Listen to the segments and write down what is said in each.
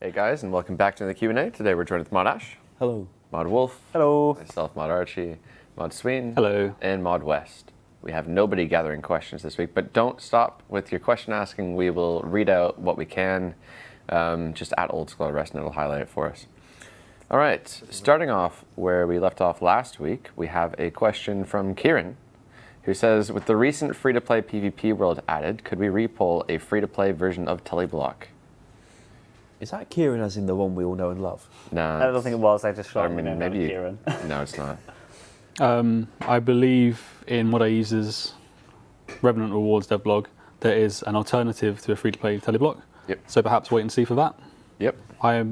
Hey guys, and welcome back to the Q&A. Today we're joined with Mod Ash. Hello. Mod Wolf. Hello. Myself, Mod Archie. Mod Sween. Hello. And Mod West. We have nobody gathering questions this week, but don't stop with your question asking. We will read out what we can. Just at Old School Rest and it'll highlight it for us. All right, starting off where we left off last week, we have a question from Kieran, who says, with the recent free-to-play PvP world added, could we repull a free-to-play version of Teleblock? Is that Kieran as in the one we all know and love? No. I don't think it was. I just shot him maybe Kieran. No, it's not. I believe in what I use as Revenant Rewards devlog, there is an alternative to a free-to-play Teleblock. Yep. So perhaps wait and see for that. Yep. I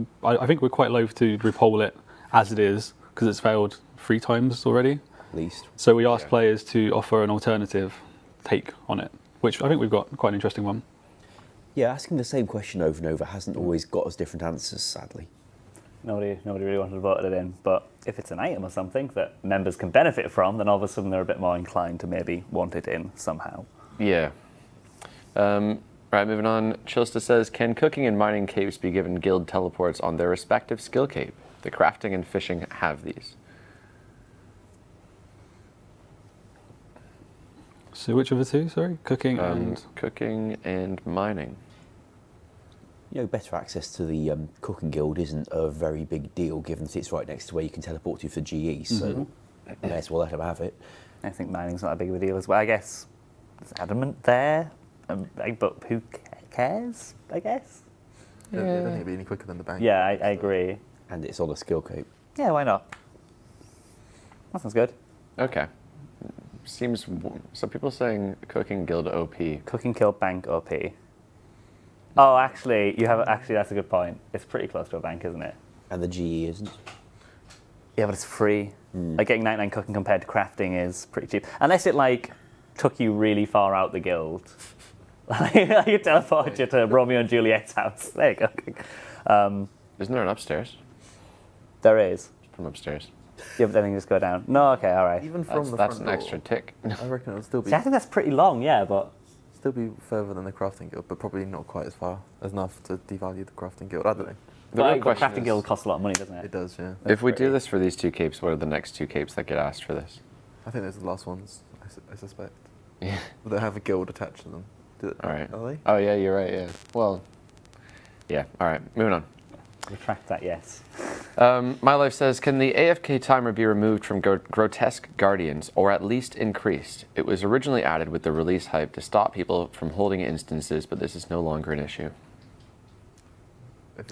think we're quite loath to repoll it as it is because it's failed 3 times already. At least. So we asked players to offer an alternative take on it, which I think we've got quite an interesting one. Yeah, asking the same question over and over hasn't always got us different answers, sadly. Nobody really wanted to vote it in, but if it's an item or something that members can benefit from, then all of a sudden they're a bit more inclined to maybe want it in somehow. Yeah. Right, moving on. Chilsta says, can cooking and mining capes be given guild teleports on their respective skill cape? The crafting and fishing have these. So which of the two, sorry? Cooking and... Cooking and mining. You know, better access to the cooking guild isn't a very big deal, given that it's right next to where you can teleport to for GE, so may as well let them have it. I think mining's not a big of a deal as well. I guess there's adamant there, but who cares, I guess? I don't think it'd be any quicker than the bank. Yeah, I agree. And it's on a skill cape. Yeah, why not? That sounds good. Okay. Seems, some people saying cooking guild OP. Cooking kill bank OP. Oh, actually, that's a good point. It's pretty close to a bank, isn't it? And the GE isn't. Yeah, but it's free. Like getting 99 cooking compared to crafting is pretty cheap. Unless it like took you really far out the guild. Like you teleported you to Romeo and Juliet's house. There you go. Isn't there an upstairs? There is. From upstairs. Yeah, but then you just go down. No, okay, all right. Even from That's the an front extra door, tick. I reckon it'll still be See, I think that's pretty long, yeah, but further than the crafting guild, but probably not quite as far as enough to devalue the crafting guild. I don't know. The real the question crafting is, guild costs a lot of money, doesn't it? It does, yeah. if we do pretty- this for these 2 capes, what are the next 2 capes that get asked for this? I think those are the last ones, I suspect. Yeah. They have a guild attached to them. All right. Are they? Oh, yeah, you're right, yeah. Well, yeah, all right, moving on. Retract that, yes. My Life says, can the AFK timer be removed from Grotesque Guardians, or at least increased? It was originally added with the release hype to stop people from holding instances, but this is no longer an issue.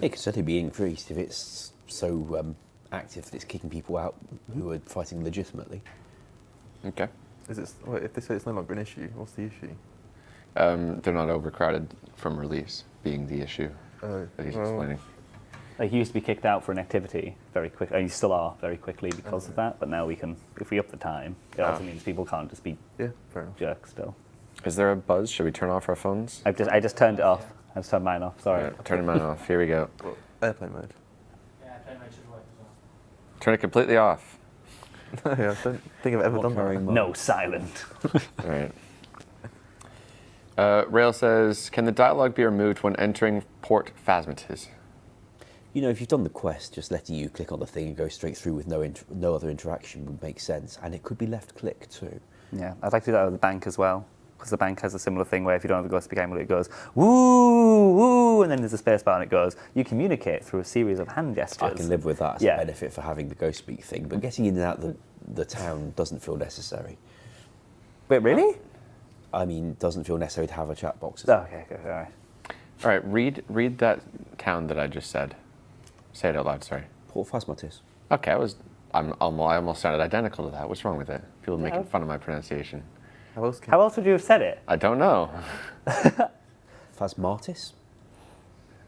It could certainly be increased if it's so active that it's kicking people out who are fighting legitimately. Okay. If they say it's no longer an issue, what's the issue? They're not overcrowded from release being the issue that he's explaining. Like, you used to be kicked out for an activity very quick, and you still are very quickly because of that, but now we can, if we up the time, it also means people can't just be Yeah, fair enough. jerks still. Is there a buzz? Should we turn off our phones? I just turned it off. I just turned mine off, sorry. Yeah, turn mine off. Here we go. Well, airplane mode. Yeah, airplane mode should work as well. Turn it completely off. Yeah, I don't think I've ever done that. No, silent. All right. Rail says, can the dialogue be removed when entering Port Phasmatys? You know, if you've done the quest, just letting you click on the thing and go straight through with no other interaction would make sense. And it could be left click too. Yeah, I'd like to do that with the bank as well, because the bank has a similar thing where if you don't have the Ghost Speak Amulet, it goes, woo, woo, and then there's a space bar and it goes, you communicate through a series of hand gestures. I can live with that as a benefit for having the ghost speak thing, but getting in and out the town doesn't feel necessary. Wait, really? I mean, doesn't feel necessary to have a chat box. Oh, okay, all right. All right, read that town that I just said. Say it out loud, sorry. Port Phasmatys. Okay, I almost sounded identical to that. What's wrong with it? People making fun of my pronunciation. How else can How else would you have said it? I don't know. Phasmatys?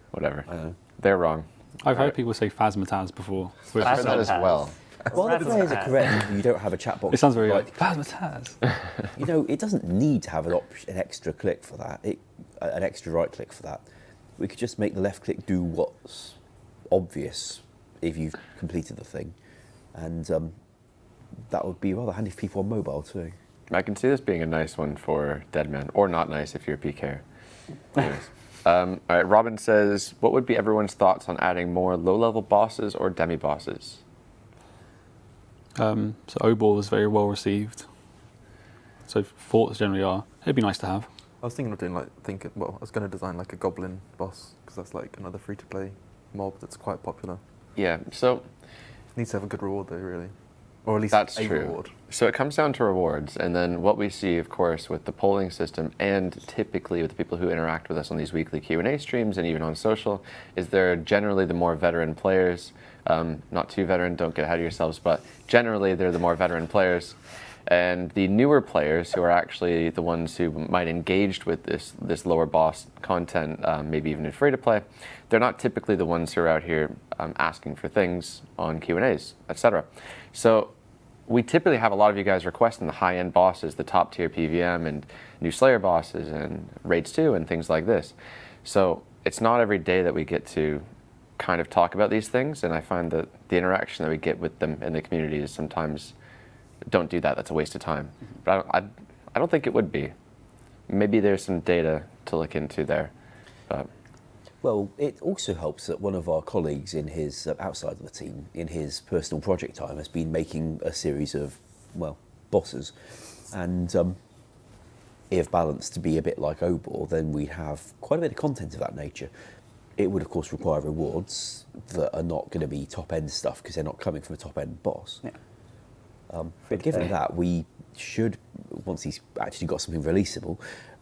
Whatever. I know. They're wrong. I've heard people say Phasmatys before. I've heard that as well. Well, the players are correct if you don't have a chat box. It sounds very like like Phasmatys. You know, it doesn't need to have an extra click for that. An extra right click for that. We could just make the left click do what's obvious if you've completed the thing, and that would be rather handy for people on mobile too. I can see this being a nice one for Deadman, or not nice if you're a PK. Anyways. All right, Robin says, what would be everyone's thoughts on adding more low-level bosses or demi-bosses? So Obor was very well received. So forts generally are. It'd be nice to have. I was thinking of doing I was going to design like a goblin boss because that's like another free-to-play mob that's quite popular. Yeah, so Needs to have a good reward though, really, or at least that's a true. reward. So it comes down to rewards, and then what we see, of course, with the polling system, and typically with the people who interact with us on these weekly Q&A streams and even on social, is they're generally the more veteran players. Not too veteran, don't get ahead of yourselves, but generally they're the more veteran players. And the newer players, who are actually the ones who might engaged with this lower boss content, maybe even in free-to-play, they're not typically the ones who are out here asking for things on Q&As, etc. So we typically have a lot of you guys requesting the high-end bosses, the top-tier PVM and new Slayer bosses and Raids 2 and things like this. So it's not every day that we get to kind of talk about these things, and I find that the interaction that we get with them in the community is sometimes, don't do that, that's a waste of time. But I don't think it would be. Maybe there's some data to look into there. But Well, it also helps that one of our colleagues in his, outside of the team, in his personal project time, has been making a series of, well, bosses. And if balanced to be a bit like Obor, then we'd have quite a bit of content of that nature. It would, of course, require rewards that are not going to be top-end stuff because they're not coming from a top-end boss. Yeah. But given that, we should, once he's actually got something releasable,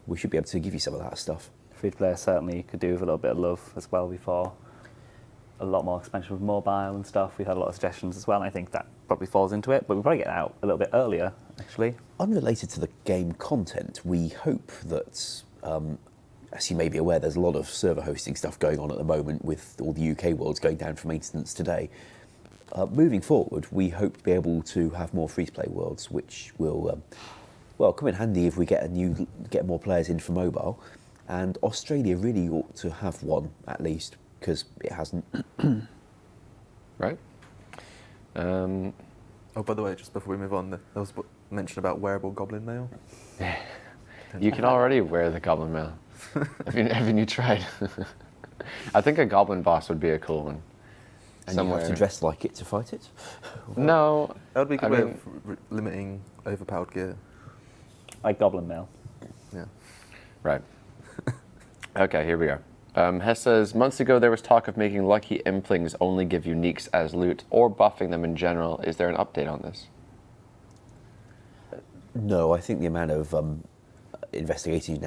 we should be able to give you some of that stuff. Free to play certainly could do with a little bit of love as well before. A lot more expansion with mobile and stuff. We've had a lot of suggestions as well, and I think that probably falls into it. But we'll probably get out a little bit earlier, actually. Unrelated to the game content, we hope that, as you may be aware, there's a lot of server hosting stuff going on at the moment with all the UK worlds going down for maintenance today. Moving forward, we hope to be able to have more free-to-play worlds, which will, well, come in handy if we get more players in for mobile. And Australia really ought to have one, at least, because it hasn't. right? Oh, by the way, just before we move on, there was mention about wearable goblin mail. You can already wear the goblin mail. Haven't you tried? I think a goblin boss would be a cool one. And you have to dress like it to fight it? No. That would be a good way of limiting overpowered gear. Like Goblin Mail. Yeah. Right. Okay, here we are. Hess says, months ago there was talk of making lucky implings only give uniques as loot or buffing them in general. Is there an update on this? No, I think the amount of investigating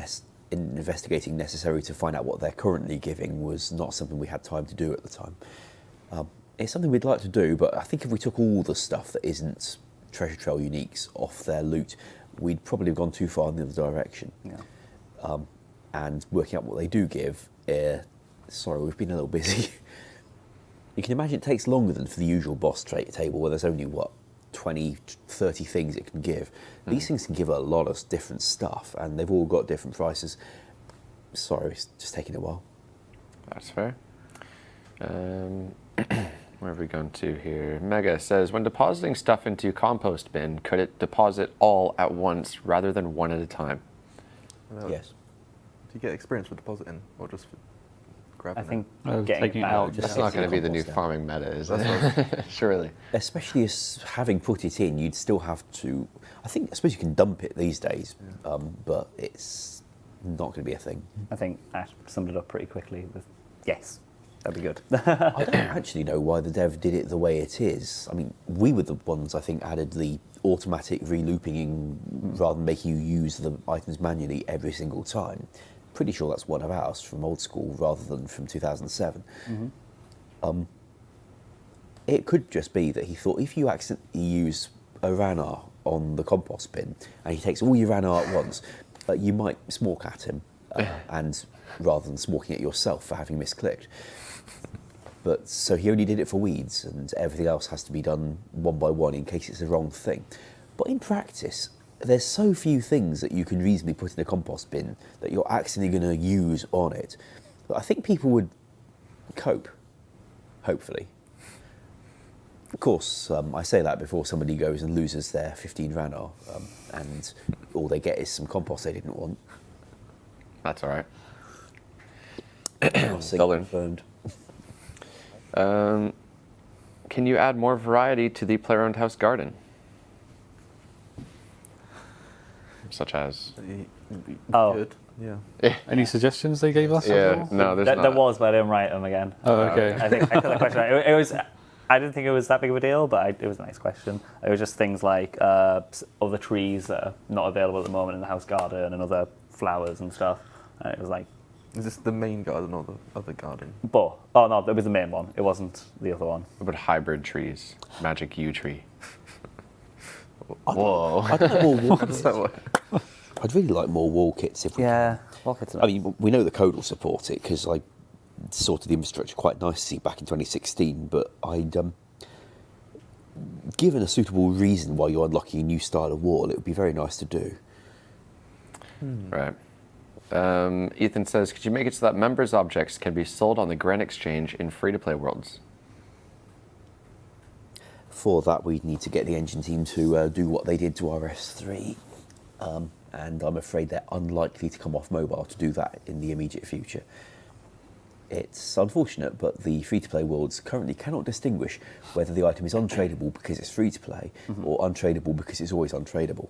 necessary to find out what they're currently giving was not something we had time to do at the time. It's something we'd like to do, but I think if we took all the stuff that isn't Treasure Trail uniques off their loot, we'd probably have gone too far in the other direction. Yeah. And working out what they do give, sorry, we've been a little busy. You can imagine it takes longer than for the usual boss table where there's only, 20, 30 things it can give. These things can give a lot of different stuff, and they've all got different prices. Sorry, it's just taking a while. That's fair. Where have we gone to here? Mega says, when depositing stuff into Compost Bin, could it deposit all at once rather than one at a time? Yes. Do you get experience with depositing, or just grabbing I think taking getting it it out, out. That's not going to be the new Compost, yeah. farming meta, is it? Surely. Especially as having put it in, you'd still have to. I suppose you can dump it these days, but it's not going to be a thing. I think Ash summed it up pretty quickly with yes. That'd be good. I don't actually know why the dev did it the way it is. I mean, we were the ones, I think, added the automatic re-looping rather than making you use the items manually every single time. Pretty sure that's one of ours from old school rather than from 2007. Mm-hmm. It could just be that he thought if you accidentally use a Rana on the compost bin and he takes all your Rana at once, you might smork at him, and rather than smorking at yourself for having misclicked. But so he only did it for weeds, and everything else has to be done one by one in case it's the wrong thing. But in practice, there's so few things that you can reasonably put in a compost bin that you're accidentally going to use on it. But I think people would cope, hopefully. Of course, I say that before somebody goes and loses their 15 Rana, and all they get is some compost they didn't want. That's all right. They'll learn. Confirmed. Can you add more variety to the player-owned house garden? Such as? Oh. Good. Yeah. Any suggestions they gave us? Yeah, no, there's There not. was, but I didn't write them again. Oh, okay. I think I got the question right. It was. I didn't think it was that big of a deal, but it was a nice question. It was just things like other trees that are not available at the moment in the house garden and other flowers and stuff. And it was like, Is this the main garden or the other garden? oh no, it was the main one. It wasn't the other one. What about hybrid trees? Magic yew tree. Whoa. I'd like more wall kits. So, I'd really like more wall kits if we Yeah, well, it's I mean, we know the code will support it because I sorted the infrastructure quite nicely back in 2016, but I'd given a suitable reason why you're unlocking a new style of wall, it would be very nice to do. right. Ethan says, could you make it so that members' objects can be sold on the Grand Exchange in free-to-play worlds? For that, we'd need to get the engine team to do what they did to RS3, and I'm afraid they're unlikely to come off mobile to do that in the immediate future. It's unfortunate, but the free-to-play worlds currently cannot distinguish whether the item is untradeable because it's free-to-play or untradeable because it's always untradeable.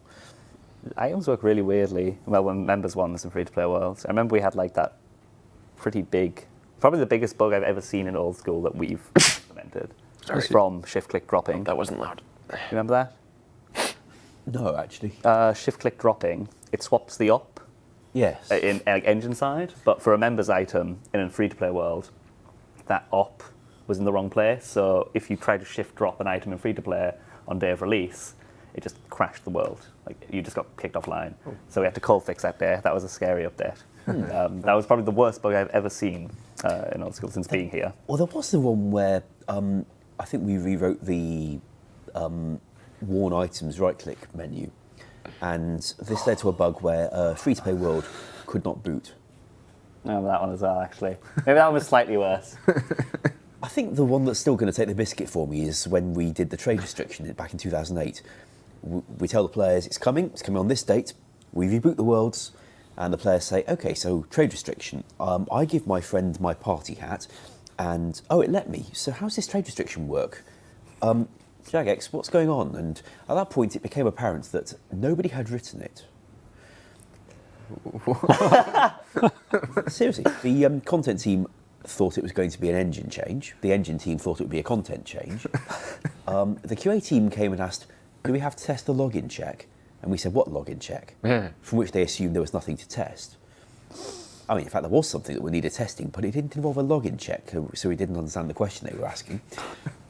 Items work really weirdly. Well, when members ones in free-to-play worlds, I remember we had like that pretty big, probably the biggest bug I've ever seen in old school that we've implemented. Sorry. From shift-click dropping. That wasn't loud. You remember that? No, actually. Shift-click dropping, it swaps the op Yes. in engine side, but for a members item in a free-to-play world, that op was in the wrong place. So if you try to shift drop an item in free-to-play on day of release, it just crashed the world. Like you just got kicked offline. So we had to cold fix that day. That was a scary update. That was probably the worst bug I've ever seen in old school since being here. Well, there was the one where I think we rewrote the worn items right-click menu, and this led to a bug where free-to-play world could not boot. I remember that one as well, actually. Maybe that one was slightly worse. I think the one that's still going to take the biscuit for me is when we did the trade restriction back in 2008. We tell the players it's coming on this date, we reboot the worlds, and the players say, okay, so trade restriction. I give my friend my party hat, and it let me. So how's this trade restriction work? Jagex, what's going on? And at that point, it became apparent that nobody had written it. Seriously, the content team thought it was going to be an engine change. The engine team thought it would be a content change. The QA team came and asked, do we have to test the login check? And we said, what login check? From which they assumed there was nothing to test. I mean, in fact, there was something that would need a testing, but it didn't involve a login check, so we didn't understand the question they were asking.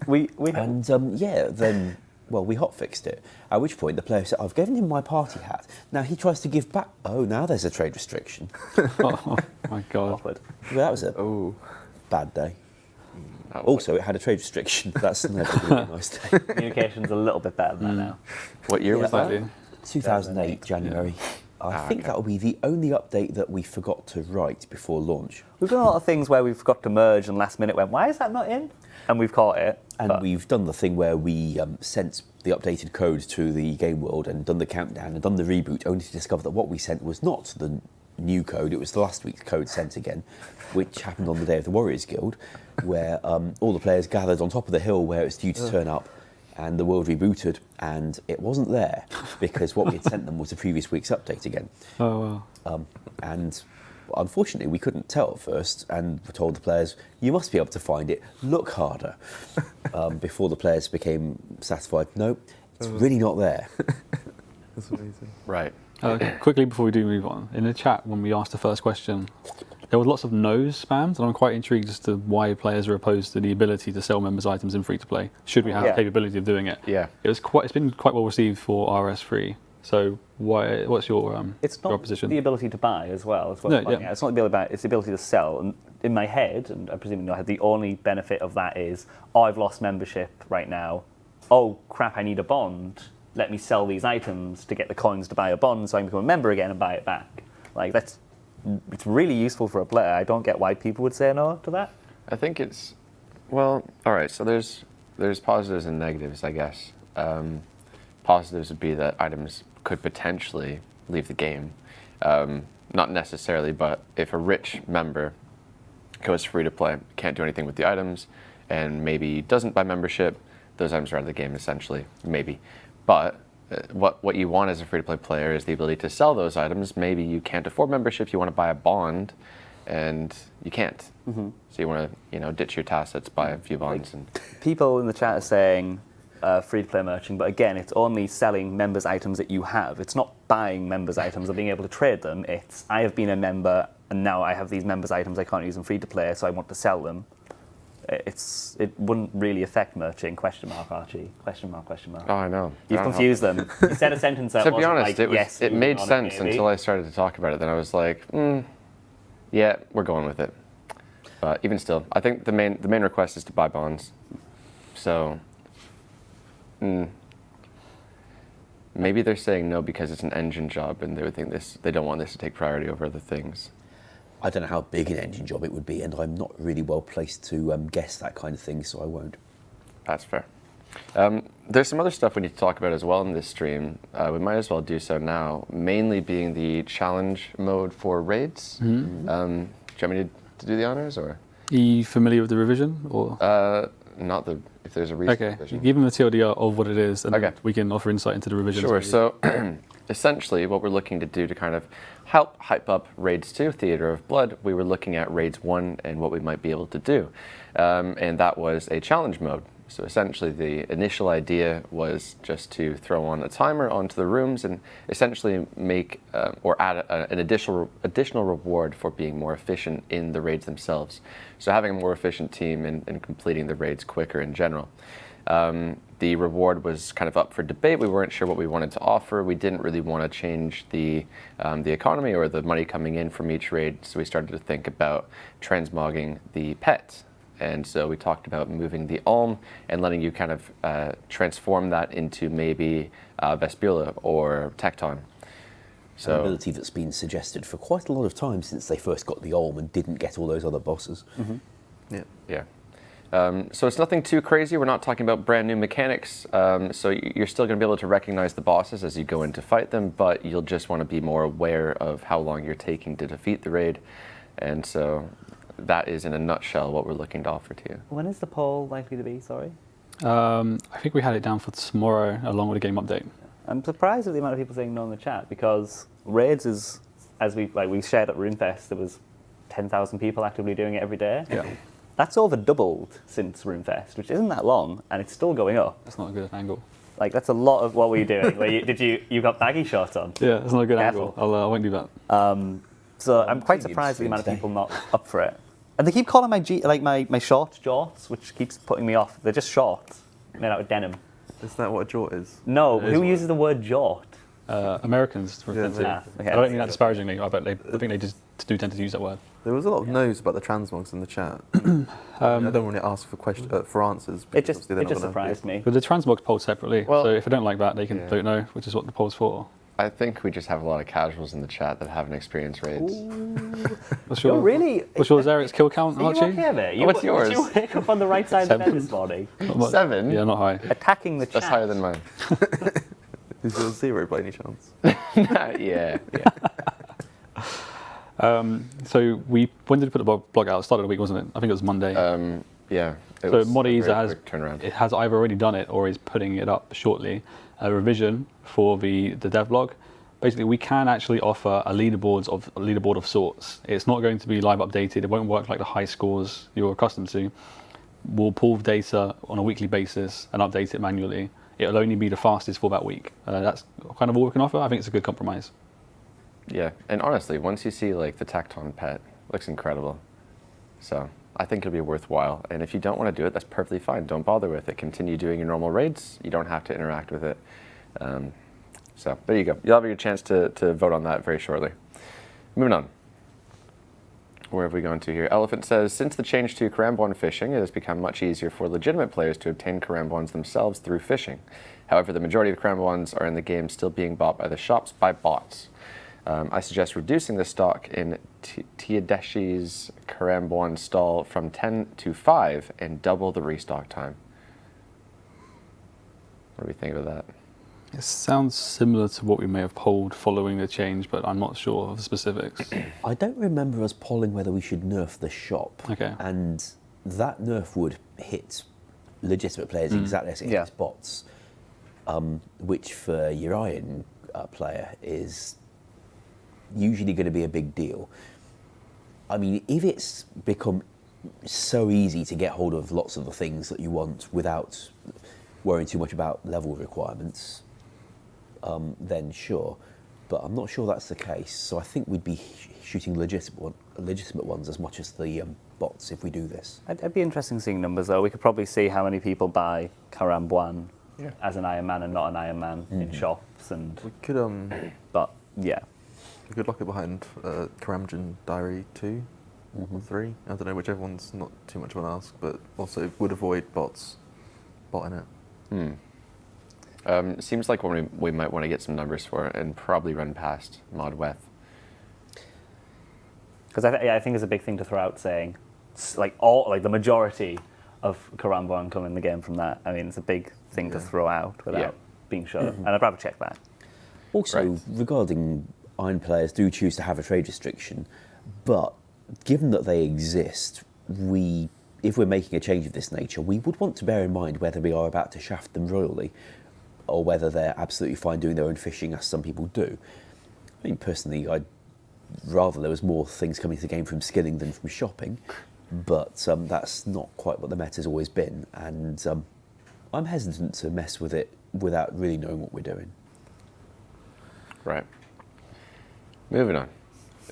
We Then we hotfixed it. At which point the player said, I've given him my party hat. Now he tries to give back. Oh, now there's a trade restriction. Oh my god. awkward. Well, that was a bad day. Also, it had a trade restriction. That's never been a nice day. Communication's a little bit better than that now. What year was that? Slightly. 2008, January. I think that will be the only update that we forgot to write before launch. We've done a lot of things where we've got to merge and last minute went, why is that not in? And we've caught it. And we've done the thing where we sent the updated code to the game world and done the countdown and done the reboot, only to discover that what we sent was not the new code, it was the last week's code sent again, which happened on the day of the Warriors Guild, where all the players gathered on top of the hill where it's due to turn up, and the world rebooted, and it wasn't there, because what we had sent them was the previous week's update again. Oh wow. And unfortunately, we couldn't tell at first, and we told the players, you must be able to find it, look harder. Before the players became satisfied, no, it's really not there. That's amazing. Right. Quickly before we do move on, in the chat when we asked the first question, there was lots of no's spammed, and I'm quite intrigued as to why players are opposed to the ability to sell members' items in free-to-play. Should we have the capability of doing it? Yeah. It's been quite well received for RS3. So what's your It's your not position? the ability to buy as well. It's not the ability to buy, it's the ability to sell. And in my head, and I presume in your head, the only benefit of that is, I've lost membership right now. Oh, crap, I need a bond. Let me sell these items to get the coins to buy a bond so I can become a member again and buy it back. Like, it's really useful for a player. I don't get why people would say no to that. I think it's, well, all right, so there's positives and negatives, I guess. Positives would be that items could potentially leave the game. Not necessarily, but if a rich member goes free to play, can't do anything with the items, and maybe doesn't buy membership, those items are out of the game essentially, maybe. But what you want as a free-to-play player is the ability to sell those items. Maybe you can't afford membership, you want to buy a bond, and you can't. So you want to, ditch your tassets, buy a few bonds. And People in the chat are saying free-to-play merching, but again, it's only selling members' items that you have. It's not buying members' items or being able to trade them. It's, I have been a member, and now I have these members' items, I can't use them free-to-play, so I want to sell them. It wouldn't really affect merching, question mark, Archie, question mark, question mark. oh, I know. You've confused them. You said a sentence that To be wasn't honest, like, yes, it made sense maybe. until I started to talk about it. Then I was like, yeah, we're going with it. But even still, I think the main request is to buy bonds. So maybe they're saying no because it's an engine job, and they would think they don't want this to take priority over other things. I don't know how big an engine job it would be, and I'm not really well placed to guess that kind of thing, so I won't. That's fair. There's some other stuff we need to talk about as well in this stream. We might as well do so now, mainly being the challenge mode for raids. Do you want me to do the honors, or? Are you familiar with the revision? Or? Not if there's a recent Okay, revision. give them the TLDR of what it is, and Okay. then we can offer insight into the revision. Sure. So essentially what we're looking to do to kind of help hype up Raids 2, Theater of Blood, we were looking at Raids 1 and what we might be able to do. And that was a challenge mode. So essentially the initial idea was just to throw on a timer onto the rooms and essentially make or add an additional reward for being more efficient in the raids themselves. So having a more efficient team and completing the raids quicker in general. The reward was kind of up for debate. We weren't sure what we wanted to offer. We didn't really want to change the economy or the money coming in from each raid, so we started to think about transmogging the pet. And so we talked about moving the Alm and letting you kind of transform that into maybe Vespula or Tecton. An ability that's been suggested for quite a lot of time since they first got the Olm and didn't get all those other bosses. Yeah. So it's nothing too crazy. We're not talking about brand new mechanics. So you're still going to be able to recognize the bosses as you go in to fight them, but you'll just want to be more aware of how long you're taking to defeat the raid. And so that is, in a nutshell, what we're looking to offer to you. When is the poll likely to be, sorry? I think we had it down for tomorrow, along with a game update. I'm surprised at the amount of people saying no in the chat, because Raids is, as we shared at RuneFest, there was 10,000 people actively doing it every day. Yeah. That's over doubled since RuneFest, which isn't that long, and it's still going up. That's not a good angle. Like, that's a lot of what were you doing? You got baggy shorts on? Yeah, that's not a good Careful. angle. I won't do that. So I'm quite premium surprised at the amount of today. people not up for it. And they keep calling my shorts jorts, which keeps putting me off. They're just shorts made out of denim. Is that what a jort is? No, It is who what- uses the word jort? Americans tend to. Ah, okay. I don't mean that disparagingly. I think they just do tend to use that word. There was a lot of no's about the transmogs in the chat. I don't want to ask for answers. It because just obviously they're not gonna- surprised me. But the transmog's polled separately, Well, so if they don't like that, they can yeah. vote no, which is what the poll's for. I think we just have a lot of casuals in the chat that haven't experienced raids. What's You're your really. What's your Zarek's kill count, Are you Archie? okay, mate? What's yours? Did you wake up on the right side of the bed 7. this morning? Not much. 7? Yeah, not high. Attacking the chat. That's higher than mine. Is yours 0 by any chance? Yeah. So when did we put the blog out? It started a week, wasn't it? I think it was Monday. Yeah. It So was a Moddies very has quick turnaround. it has either already done it or is putting it up shortly. A revision for the dev blog. Basically, we can actually offer a leaderboard of sorts. It's not going to be live updated. It won't work like the high scores you're accustomed to. We'll pull data on a weekly basis and update it manually. It'll only be the fastest for that week. That's kind of all we can offer. I think it's a good compromise. Yeah, and honestly, once you see like the Tecton pet, it looks incredible. So I think it'll be worthwhile. And if you don't want to do it, that's perfectly fine. Don't bother with it. Continue doing your normal raids. You don't have to interact with it. So there you go. You'll have your chance to vote on that very shortly. Moving on. Where have we gone to here? Elephant says, since the change to Karamthulhu Fishing, it has become much easier for legitimate players to obtain Karamthulhus themselves through fishing. However, the majority of Karamthulhus are in the game still being bought by the shops by bots. I suggest reducing the stock in Tiadeshi's Karamthulhu stall from 10 to 5 and double the restock time. What do we think of that? It sounds similar to what we may have polled following the change, but I'm not sure of the specifics. I don't remember us polling whether we should nerf the shop. Okay. And that nerf would hit legitimate players exactly as it hits bots, which for your Iron player is usually going to be a big deal. I mean, if it's become so easy to get hold of lots of the things that you want without worrying too much about level requirements, then sure. But I'm not sure that's the case. So I think we'd be shooting legitimate ones as much as the bots if we do this. It'd be interesting seeing numbers though. We could probably see how many people buy Karamthulhu as an Iron Man and not an Iron Man in shops, and We could but yeah, we could lock it behind Karamthulhu Diary 2 or 3. I don't know, whichever one's not too much of an ask, but also would avoid bots botting it. Seems like one we might want to get some numbers for and probably run past Mod Weth. because I think it's a big thing to throw out saying the majority of Karamthulhu come in the game from that. I mean, it's a big thing to throw out without being sure, and I'd rather check that. Also, regarding Iron players do choose to have a trade restriction, but given that they exist, if we're making a change of this nature, we would want to bear in mind whether we are about to shaft them royally or whether they're absolutely fine doing their own fishing, as some people do. I mean, personally, I'd rather there was more things coming to the game from skilling than from shopping, but that's not quite what the meta's always been, and I'm hesitant to mess with it without really knowing what we're doing. Right. Moving on.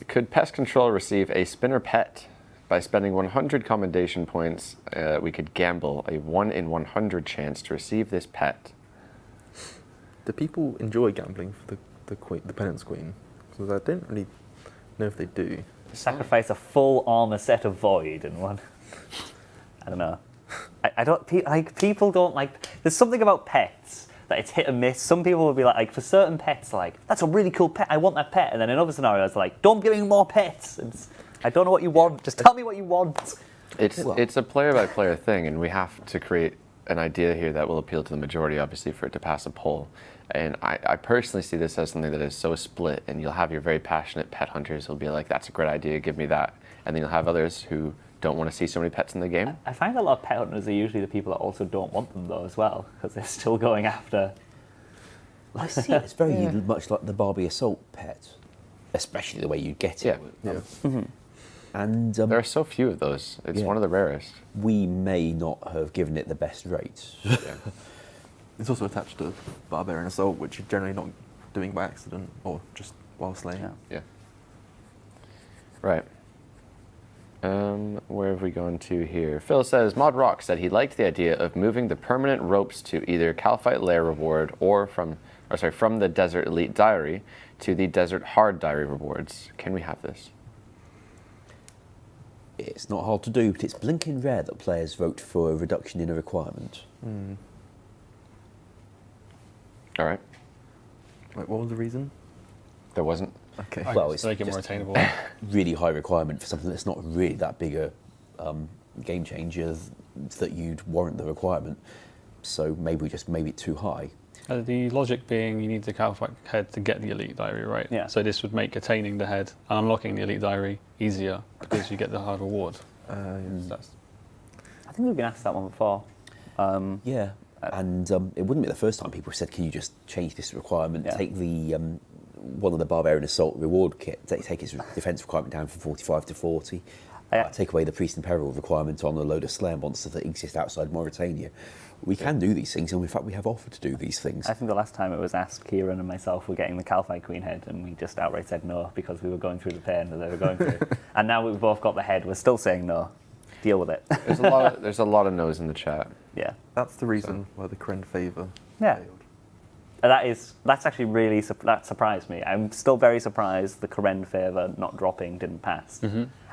Could Pest Control receive a spinner pet? By spending 100 commendation points, we could gamble a 1 in 100 chance to receive this pet. Do people enjoy gambling for the Penance Queen? Because I don't really know if they do. Sacrifice a full armor set of Void and one. I don't know. I don't people don't like. There's something about pets that it's hit and miss. Some people will be like for certain pets, like that's a really cool pet. I want that pet. And then in other scenarios, like don't give me more pets. I don't know what you want. Just tell me what you want. It's a player by player thing, and we have to create an idea here that will appeal to the majority, obviously, for it to pass a poll. And I personally see this as something that is so split, and you'll have your very passionate pet hunters who'll be like, that's a great idea, give me that. And then you'll have others who don't want to see so many pets in the game. I find a lot of pet hunters are usually the people that also don't want them though as well, because they're still going after. I see it's very much like the Barbie Assault pet, especially the way you get it. Yeah. And There are so few of those. It's one of the rarest. we may not have given it the best rates. It's also attached to Barbarian Assault, which you're generally not doing by accident or just while slaying. Yeah. Yeah. Right. Where have we gone to here? Phil says, Mod Rock said he liked the idea of moving the permanent ropes to either Calphite Lair reward or from the Desert Elite Diary to the Desert Hard Diary rewards. Can we have this? It's not hard to do, but it's blinking rare that players vote for a reduction in a requirement. All right. Like, what was the reason? There wasn't. Okay. Well, it's to make it more just attainable. really high requirement for something that's not really that big a game changer that you'd warrant the requirement. So maybe we just made it too high. The logic being you need the Calphite head to get the Elite Diary, right? Yeah. So this would make attaining the head and unlocking the Elite Diary easier because you get the hard reward. Yes. I think we've been asked that one before. Yeah, and it wouldn't be the first time people said, can you just change this requirement, take the one of the Barbarian Assault reward kit, take its defense requirement down from 45 to 40, take away the Priest in Peril requirement on a load of Slayer monsters that exist outside Mauritania. We can do these things, and in fact we have offered to do these things. I think the last time it was asked, Kieran and myself were getting the Calphite Queen head, and we just outright said no because we were going through the pain that they were going through. And now we've both got the head, we're still saying no. Deal with it. There's a lot of no's in the chat. Yeah. That's the reason why the Kren favour Yeah. failed. That's actually really, that surprised me. I'm still very surprised the Karen favour not dropping didn't pass.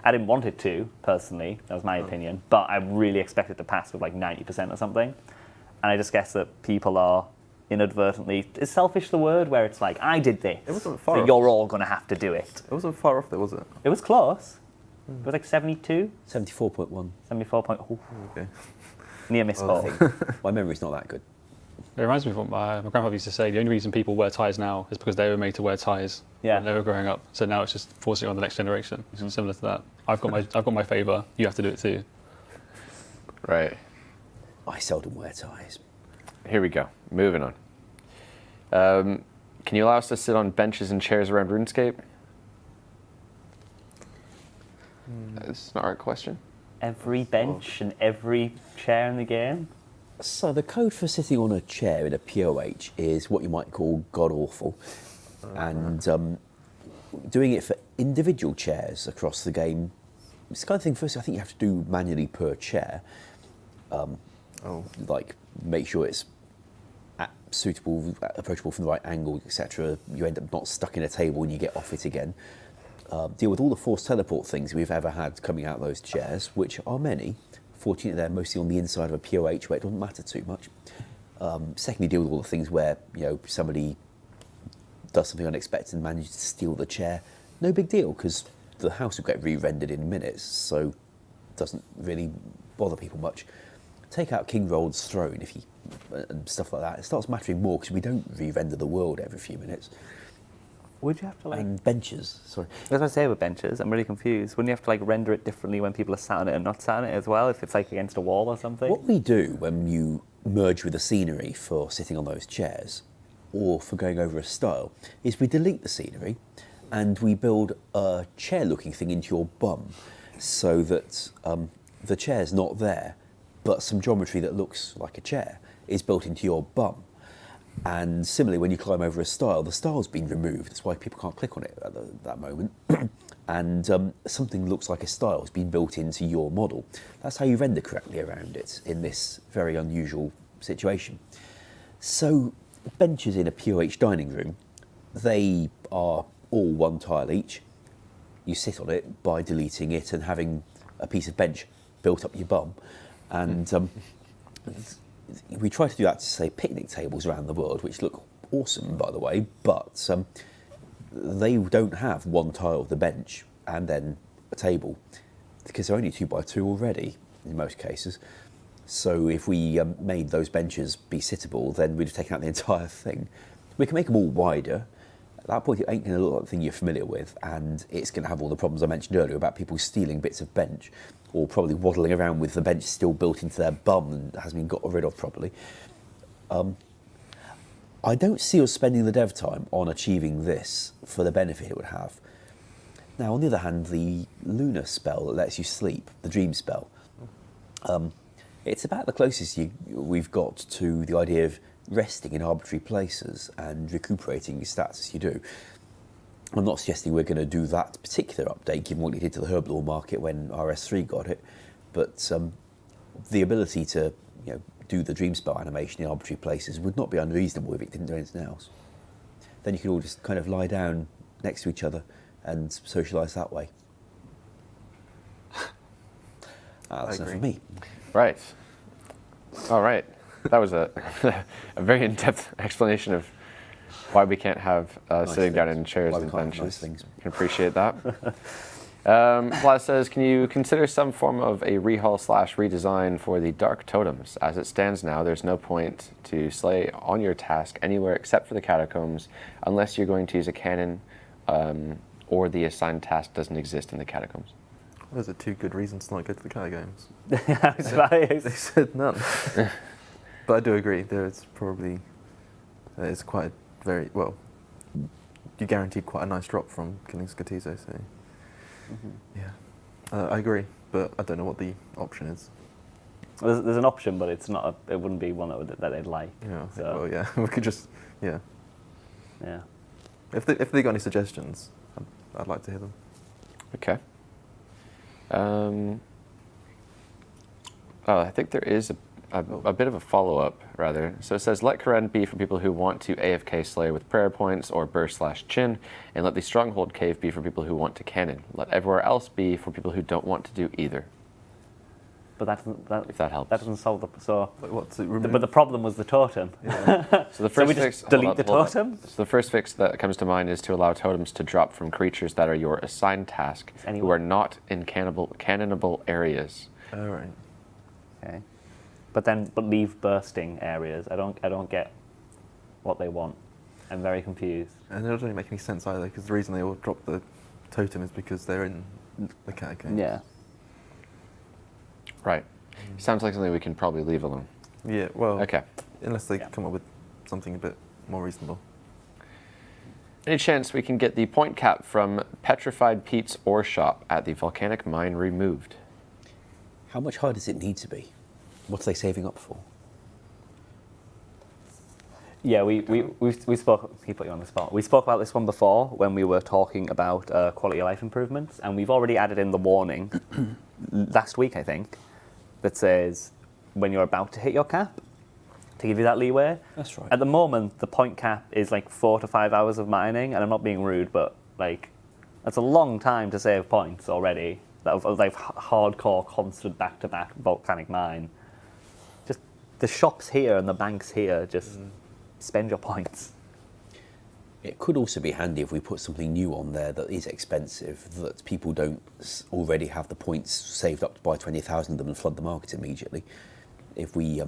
I didn't want it to, personally, that was my opinion, but I really expected it to pass with like 90% or something. And I just guess that people are inadvertently, is selfish the word, where it's like, I did this, It wasn't far so off. you're all going to have to do it. It wasn't far off though, was it? It was close. It was like 72, 74.1. 74 point, Okay. near miss I ball. think. My memory's not that good. It reminds me of what my grandfather used to say. The only reason people wear ties now is because they were made to wear ties when they were growing up. So now it's just forcing it on the next generation. It's similar to that. I've got my favour. You have to do it too. Right. I seldom wear ties. Here we go. Moving on. Can you allow us to sit on benches and chairs around RuneScape? That's not our question. Every bench and every chair in the game? So the code for sitting on a chair in a POH is what you might call god-awful. And doing it for individual chairs across the game, it's the kind of thing, first I think you have to do manually per chair. Like make sure it's suitable, approachable from the right angle, etc. You end up not stuck in a table and you get off it again. Deal with all the forced teleport things we've ever had coming out of those chairs, which are many. Fortunately, they're mostly on the inside of a POH where it doesn't matter too much. Secondly, deal with all the things where somebody does something unexpected and manages to steal the chair. No big deal, because the house will get re-rendered in minutes, so it doesn't really bother people much. Take out King Rold's throne and stuff like that. It starts mattering more because we don't re-render the world every few minutes. Would you have to And benches, sorry. I was going to say with benches, I'm really confused. Wouldn't you have to render it differently when people are sat on it and not sat on it as well, if it's against a wall or something? What we do when you merge with the scenery for sitting on those chairs, or for going over a style, is we delete the scenery and we build a chair-looking thing into your bum, so that the chair's not there, but some geometry that looks like a chair is built into your bum. And similarly, when you climb over a stile, the stile's been removed. That's why people can't click on it at that moment. And something looks like a stile has been built into your model. That's how you render correctly around it in this very unusual situation. So benches in a POH dining room, they are all one tile each. You sit on it by deleting it and having a piece of bench built up your bum. And we try to do that to, say, picnic tables around the world, which look awesome, by the way, but they don't have one tile of the bench and then a table, because they're only 2x2 already, in most cases. So if we made those benches be sittable, then we'd have taken out the entire thing. We can make them all wider. At that point, it ain't going to look like the thing you're familiar with, and it's going to have all the problems I mentioned earlier about people stealing bits of bench, or probably waddling around with the bench still built into their bum and hasn't been got rid of properly. I don't see us spending the dev time on achieving this for the benefit it would have. Now, on the other hand, the lunar spell that lets you sleep, the dream spell, it's about the closest we've got to the idea of resting in arbitrary places and recuperating your stats as you do. I'm not suggesting we're going to do that particular update, given what we did to the herb law market when RS3 got it, but the ability to do the dream spell animation in arbitrary places would not be unreasonable if it didn't do anything else. Then you could all just kind of lie down next to each other and socialise that way. That's enough for me. Right. All right. That was a very in-depth explanation of why we can't have sitting down in chairs and benches. Nice things. Can appreciate that. Vlad says, can you consider some form of a rehaul/redesign for the Dark Totems? As it stands now, there's no point to slay on your task anywhere except for the Catacombs, unless you're going to use a cannon or the assigned task doesn't exist in the Catacombs. Those are two good reasons to not go to the Catacombs. They They said none. But I do agree, it's quite a very, well, you guaranteed quite a nice drop from killing Scatizo, so yeah. I agree, but I don't know what the option is. There's an option, but it's not. It wouldn't be one that they'd like. Yeah, So, well, yeah, we could just, yeah. yeah. If they got any suggestions, I'd like to hear them. Okay. I think there is a bit of a follow-up, rather. So it says, let Karen be for people who want to AFK slay with prayer points or burst/chin, and let the Stronghold Cave be for people who want to cannon. Let everywhere else be for people who don't want to do either. But If that helps. That doesn't solve the Like, what's it? But the problem was the totem. Yeah. So the first we fix, just delete hold on, the hold on. totem? So the first fix that comes to mind is to allow totems to drop from creatures that are your assigned task, who are not in cannonable areas. All right. Okay. but leave bursting areas. I don't get what they want. I'm very confused. And it doesn't really make any sense either, because the reason they all drop the totem is because they're in the catacombs. Yeah. Right. Sounds like something we can probably leave alone. Yeah, well, Okay. unless they come up with something a bit more reasonable. Any chance we can get the point cap from Petrified Pete's ore shop at the volcanic mine removed? How much higher does it need to be? What are they saving up for? Yeah, we spoke. He put you on the spot. We spoke about this one before when we were talking about quality of life improvements, and we've already added in the warning last week, I think, that says when you're about to hit your cap, to give you that leeway. That's right. At the moment, the point cap is like 4 to 5 hours of mining, and I'm not being rude, but like that's a long time to save points already. That of like hardcore, constant back-to-back volcanic mine. Just the shops here and the banks here just. Spend your points. It could also be handy if we put something new on there that is expensive, that people don't already have the points saved up to buy 20,000 of them and flood the market immediately. If we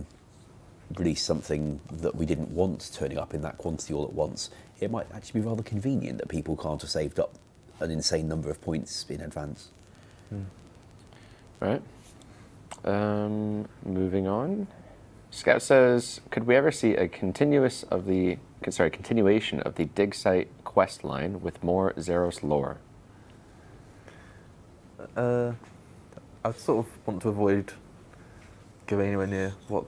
release something that we didn't want turning up in that quantity all at once, it might actually be rather convenient that people can't have saved up an insane number of points in advance. Right. Moving on. Scout says, could we ever see a continuation of the dig site quest line with more Zeros lore? I sort of want to avoid going anywhere near what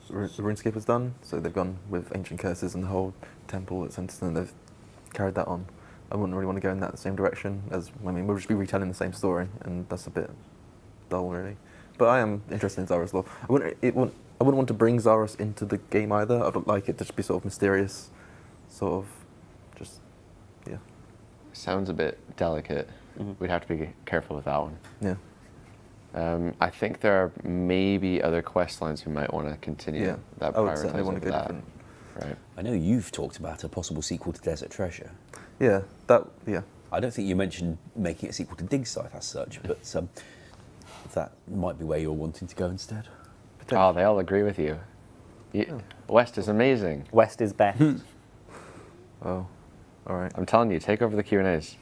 the RuneScape has done. So they've gone with Ancient Curses and the whole temple at Centerton. They've carried that on. I wouldn't really want to go in that same direction. We'll just be retelling the same story, and that's a bit dull, really. But I am interested in Zara's lore. I wouldn't want to bring Zaros into the game either. I'd like it to just be sort of mysterious, sort of, just, yeah. Sounds a bit delicate. We'd have to be careful with that one. Yeah. I think there are maybe other quest lines we might want to continue. Yeah, that I would certainly want to over go that. different. Right. I know you've talked about a possible sequel to Desert Treasure. Yeah, yeah. I don't think you mentioned making a sequel to Dig Site as such, but that might be where you're wanting to go instead. Oh, they all agree with you. West is amazing. West is best. Oh, all right. I'm telling you, take over the Q&As.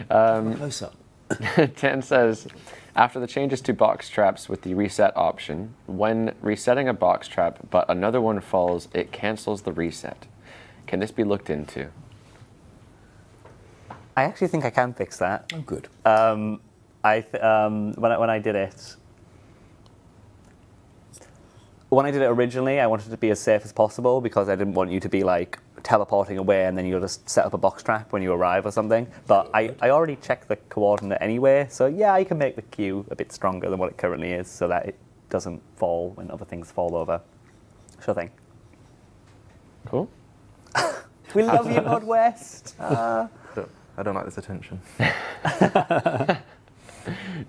Close up. Tan says, after the changes to box traps with the reset option, when resetting a box trap but another one falls, it cancels the reset. Can this be looked into? I actually think I can fix that. Oh, good. When I did it, originally, I wanted it to be as safe as possible because I didn't want you to be like teleporting away and then you'll just set up a box trap when you arrive or something. But I already checked the coordinate anyway, so yeah, I can make the queue a bit stronger than what it currently is so that it doesn't fall when other things fall over. Sure thing. Cool. We love you, Northwest. I don't like this attention.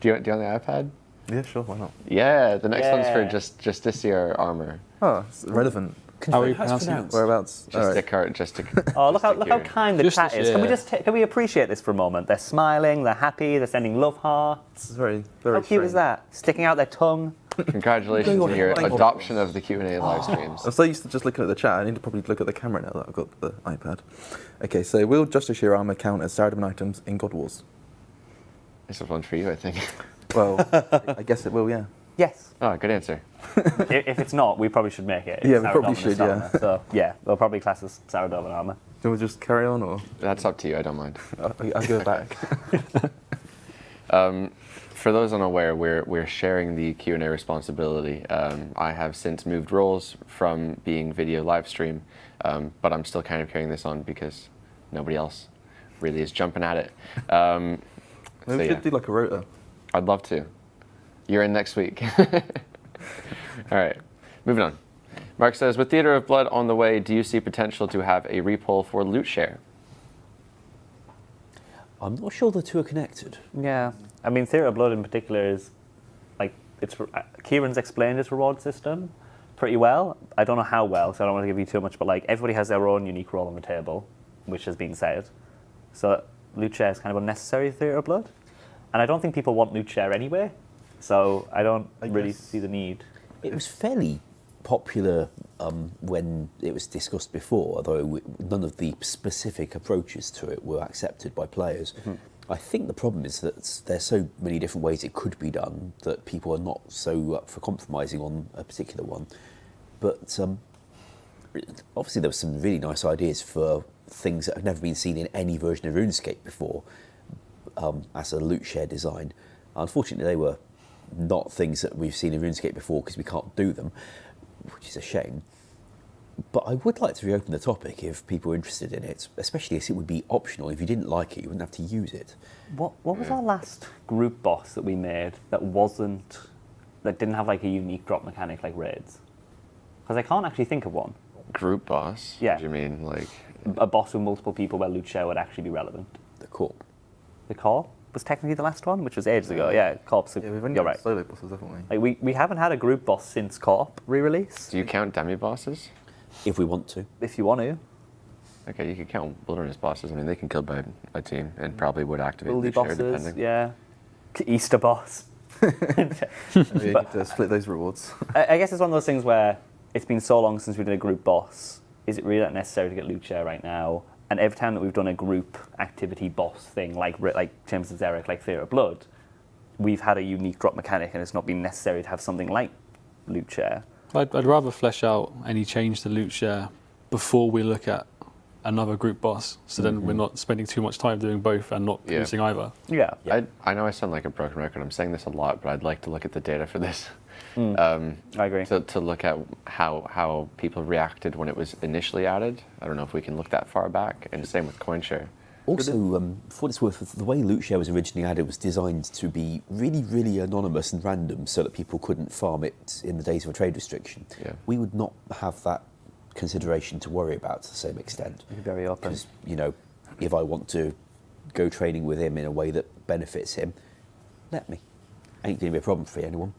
Do you want the iPad? Yeah, sure, why not? Yeah, the next one's for Yeah. Justiciar armor. Oh, it's relevant. How are you How's pronouncing it? Whereabouts? All right. Oh, look how kind the Just chat this, is. Can we yeah. can we appreciate this for a moment? They're smiling, they're happy, they're sending love hearts. It's very, very How cute is that? Sticking out their tongue. Congratulations on your adoption of the Q&A live streams. I'm so used to just looking at the chat, I need to probably look at the camera now that I've got the iPad. Okay, so will Justiciar armor count as Saradomin items in God Wars? This is one for you, I think. Well, I guess it will, yeah. Yes. Oh, good answer. If it's not, we probably should make it. Yeah, It's we probably Saradomin should, armor. So yeah, they'll probably class as Saradomin armor. Do we just carry on, or That's up to you, I don't mind. I'll go back? For those unaware, we're sharing the Q&A responsibility. I have since moved roles from being video live stream, but I'm still kind of carrying this on because nobody else really is jumping at it. Maybe So, we yeah. should do like a rota. I'd love to. You're in next week. All right, moving on. Mark says, with Theater of Blood on the way, do you see potential to have a repoll for loot share? I'm not sure the two are connected. Yeah. I mean, Theatre of Blood in particular is like Kieran's explained his reward system pretty well. I don't know how well, so I don't want to give you too much. But like everybody has their own unique role on the table, which has been said. So loot share is kind of unnecessary in Theatre of Blood, and I don't think people want loot share anyway. So I don't really guess- see the need. It was fairly popular when it was discussed before, although none of the specific approaches to it were accepted by players. I think the problem is that there's so many different ways it could be done that people are not so up for compromising on a particular one. But obviously there were some really nice ideas for things that have never been seen in any version of RuneScape before as a loot share design. Unfortunately, they were not things that we've seen in RuneScape before because we can't do them, which is a shame. But I would like to reopen the topic if people are interested in it, especially as it would be optional. If you didn't like it, you wouldn't have to use it. What was our last group boss that we made that didn't have like a unique drop mechanic like raids? Because I can't actually think of one. Group boss? Yeah. What do you mean? Like, A boss with multiple people where loot share would actually be relevant. The Corp. The Corp was technically the last one, which was ages ago. Yeah, Corp's. Yeah, we've only You're got right. solo bosses, haven't we? Like we haven't had a group boss since Corp re-release. do you count demi-bosses? If we want to. If you want to. Okay, you could count wilderness bosses. I mean, they can kill by a team and probably would activate Bully the share bosses, depending. yeah. Easter boss. You need to split those rewards. I guess it's one of those things where it's been so long since we did a group boss. Is it really that necessary to get loot share right now? And every time that we've done a group activity boss thing, like Chambers of Xeric, like Fear of Blood, we've had a unique drop mechanic, and it's not been necessary to have something like loot share. I'd rather flesh out any change to loot share before we look at another group boss, so then we're not spending too much time doing both and not Yeah. producing either. Yeah. I know I sound like a broken record. I'm saying this a lot, but I'd like to look at the data for this. I agree. To look at how people reacted when it was initially added. I don't know if we can look that far back, and same with CoinShare. Also, for what it's worth, the way loot share was originally added was designed to be really, really anonymous and random so that people couldn't farm it in the days of a trade restriction. Yeah. We would not have that consideration to worry about to the same extent. You're very open. Because, you know, if I want to go trading with him in a way that benefits him, let me. Ain't going to be a problem for anyone.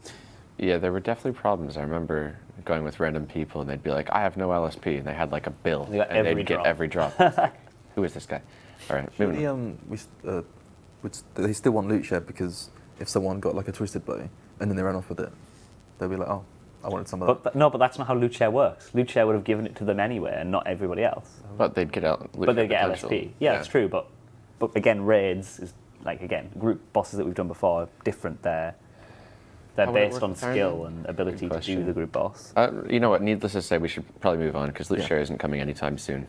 Yeah, there were definitely problems. I remember going with random people, and they'd be like, "I have no LSP," and they had like a bill, They got and every they'd get drop. every drop. It's like, who is this guy? All right, moving on. They still want loot share because if someone got like a twisted bow and then they ran off with it, they'll be like, "Oh, I wanted some of that." But that's not how loot share works. Loot share would have given it to them anyway, and not everybody else. But they'd get out. But they get potential. LSP. Yeah, that's true. But again, raids is like group bosses that we've done before are different. They're How would it based work on with Ironman? skill and ability to do question. the group boss. You know what? Needless to say, we should probably move on because loot Yeah. share isn't coming anytime soon.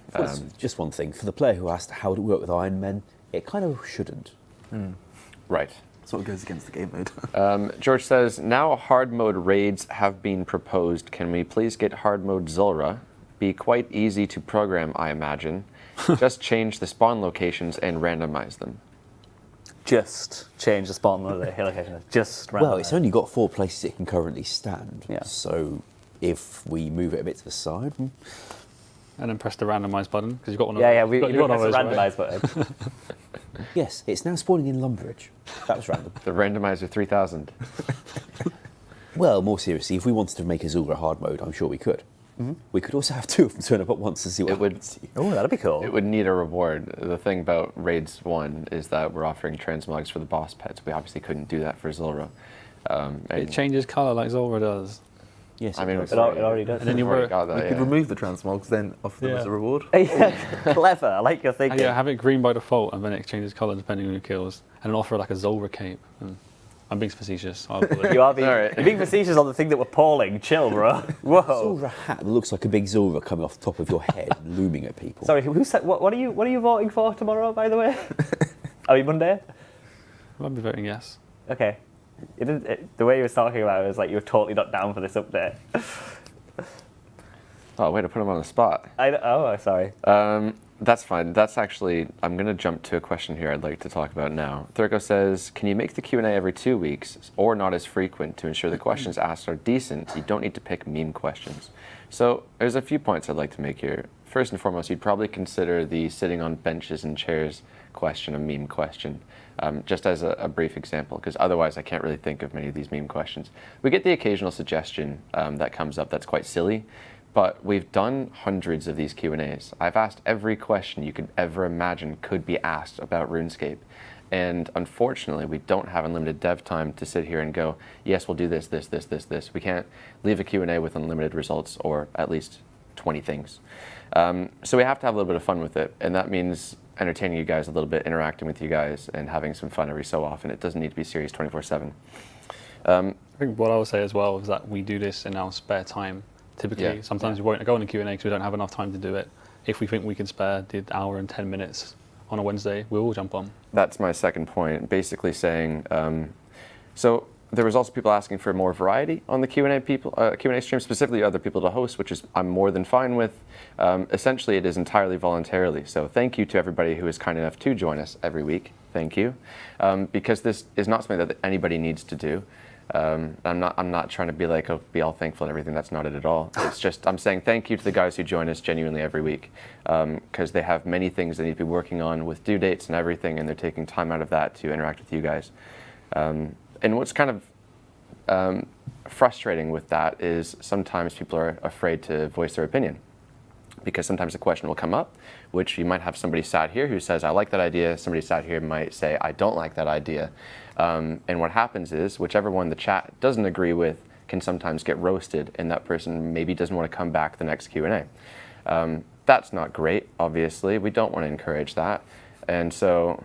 Just one thing. For the player who asked how to work with Ironman, it kind of shouldn't. Right. Sort of goes against the game mode. George says, now hard mode raids have been proposed. Can we please get hard mode Zulrah? Be quite easy to program, I imagine. Just change the spawn locations and randomize them. Just change the spawn location. Just Well, randomize. it's only got 4 places it can currently stand. Yeah. So if we move it a bit to the side, And then press the randomize button because you've got one of Yeah, those. we You've got one of press the those, right? randomize button. yes, it's now spawning in Lumbridge. That was random. The randomizer 3000. Well, more seriously, if we wanted to make a Zulrah hard mode, I'm sure we could. We could also have 2 of them turn up at once to see what It would- happens. Oh, that'd be cool. It would need a reward. The thing about Raids 1 is that we're offering transmogs for the boss pets. We obviously couldn't do that for Zulrah. It changes colour like Zulrah does. Yes, I mean, does. It already does. And then you already were- got that, We could yeah. remove the transmogs, then offer them Yeah. as a reward. Clever. I like your thinking. Yeah, have it green by default and then it changes colour depending on who kills. And then offer like a Zulrah cape. And I'm being facetious. I'll put it. You are being, All right. you're being facetious on the thing that we're polling. Chill, bro. Whoa. Zulrah hat that looks like a big Zulrah coming off the top of your head, looming at people. Sorry, who said? What are you voting for tomorrow? By the way, are we Monday? I'll be voting yes. Okay. The way you were talking about it was like you were totally not down for this update. Oh, way to put him on the spot. Sorry. That's fine. That's actually, I'm going to jump to a question here I'd like to talk about now. Thurgo says, can you make the Q&A every 2 weeks or not as frequent to ensure the questions asked are decent? You don't need to pick meme questions. So there's a few points I'd like to make here. First and foremost, you'd probably consider the sitting on benches and chairs question a meme question, just as a brief example, because otherwise I can't really think of many of these meme questions. We get the occasional suggestion that comes up that's quite silly, but we've done hundreds of these Q&As. I've asked every question you could ever imagine could be asked about RuneScape. And unfortunately, we don't have unlimited dev time to sit here and go, yes, we'll do this, this, this, this, this. We can't leave a Q&A with unlimited results, or at least 20 things. So we have to have a little bit of fun with it, and that means entertaining you guys a little bit, interacting with you guys, and having some fun every so often. It doesn't need to be serious 24/7. I think what I would say as well is that we do this in our spare time. Typically, sometimes we won't go on a Q&A because we don't have enough time to do it. If we think we can spare the hour and 10 minutes on a Wednesday, we will jump on. That's my second point, basically saying, so there was also people asking for more variety on the Q&A stream, specifically other people to host, which is I'm more than fine with. Essentially, it is entirely voluntarily. So thank you to everybody who is kind enough to join us every week. Thank you, because this is not something that anybody needs to do. I'm not trying to be like, oh, be all thankful and everything. That's not it at all. It's just I'm saying thank you to the guys who join us genuinely every week, because they have many things they need to be working on with due dates and everything, and they're taking time out of that to interact with you guys. And what's kind of frustrating with that is sometimes people are afraid to voice their opinion, because sometimes a question will come up, which you might have somebody sat here who says, I like that idea. Somebody sat here might say, I don't like that idea. And what happens is, whichever one the chat doesn't agree with can sometimes get roasted, and that person maybe doesn't want to come back the next Q&A. That's not great, obviously. We don't want to encourage that. And so,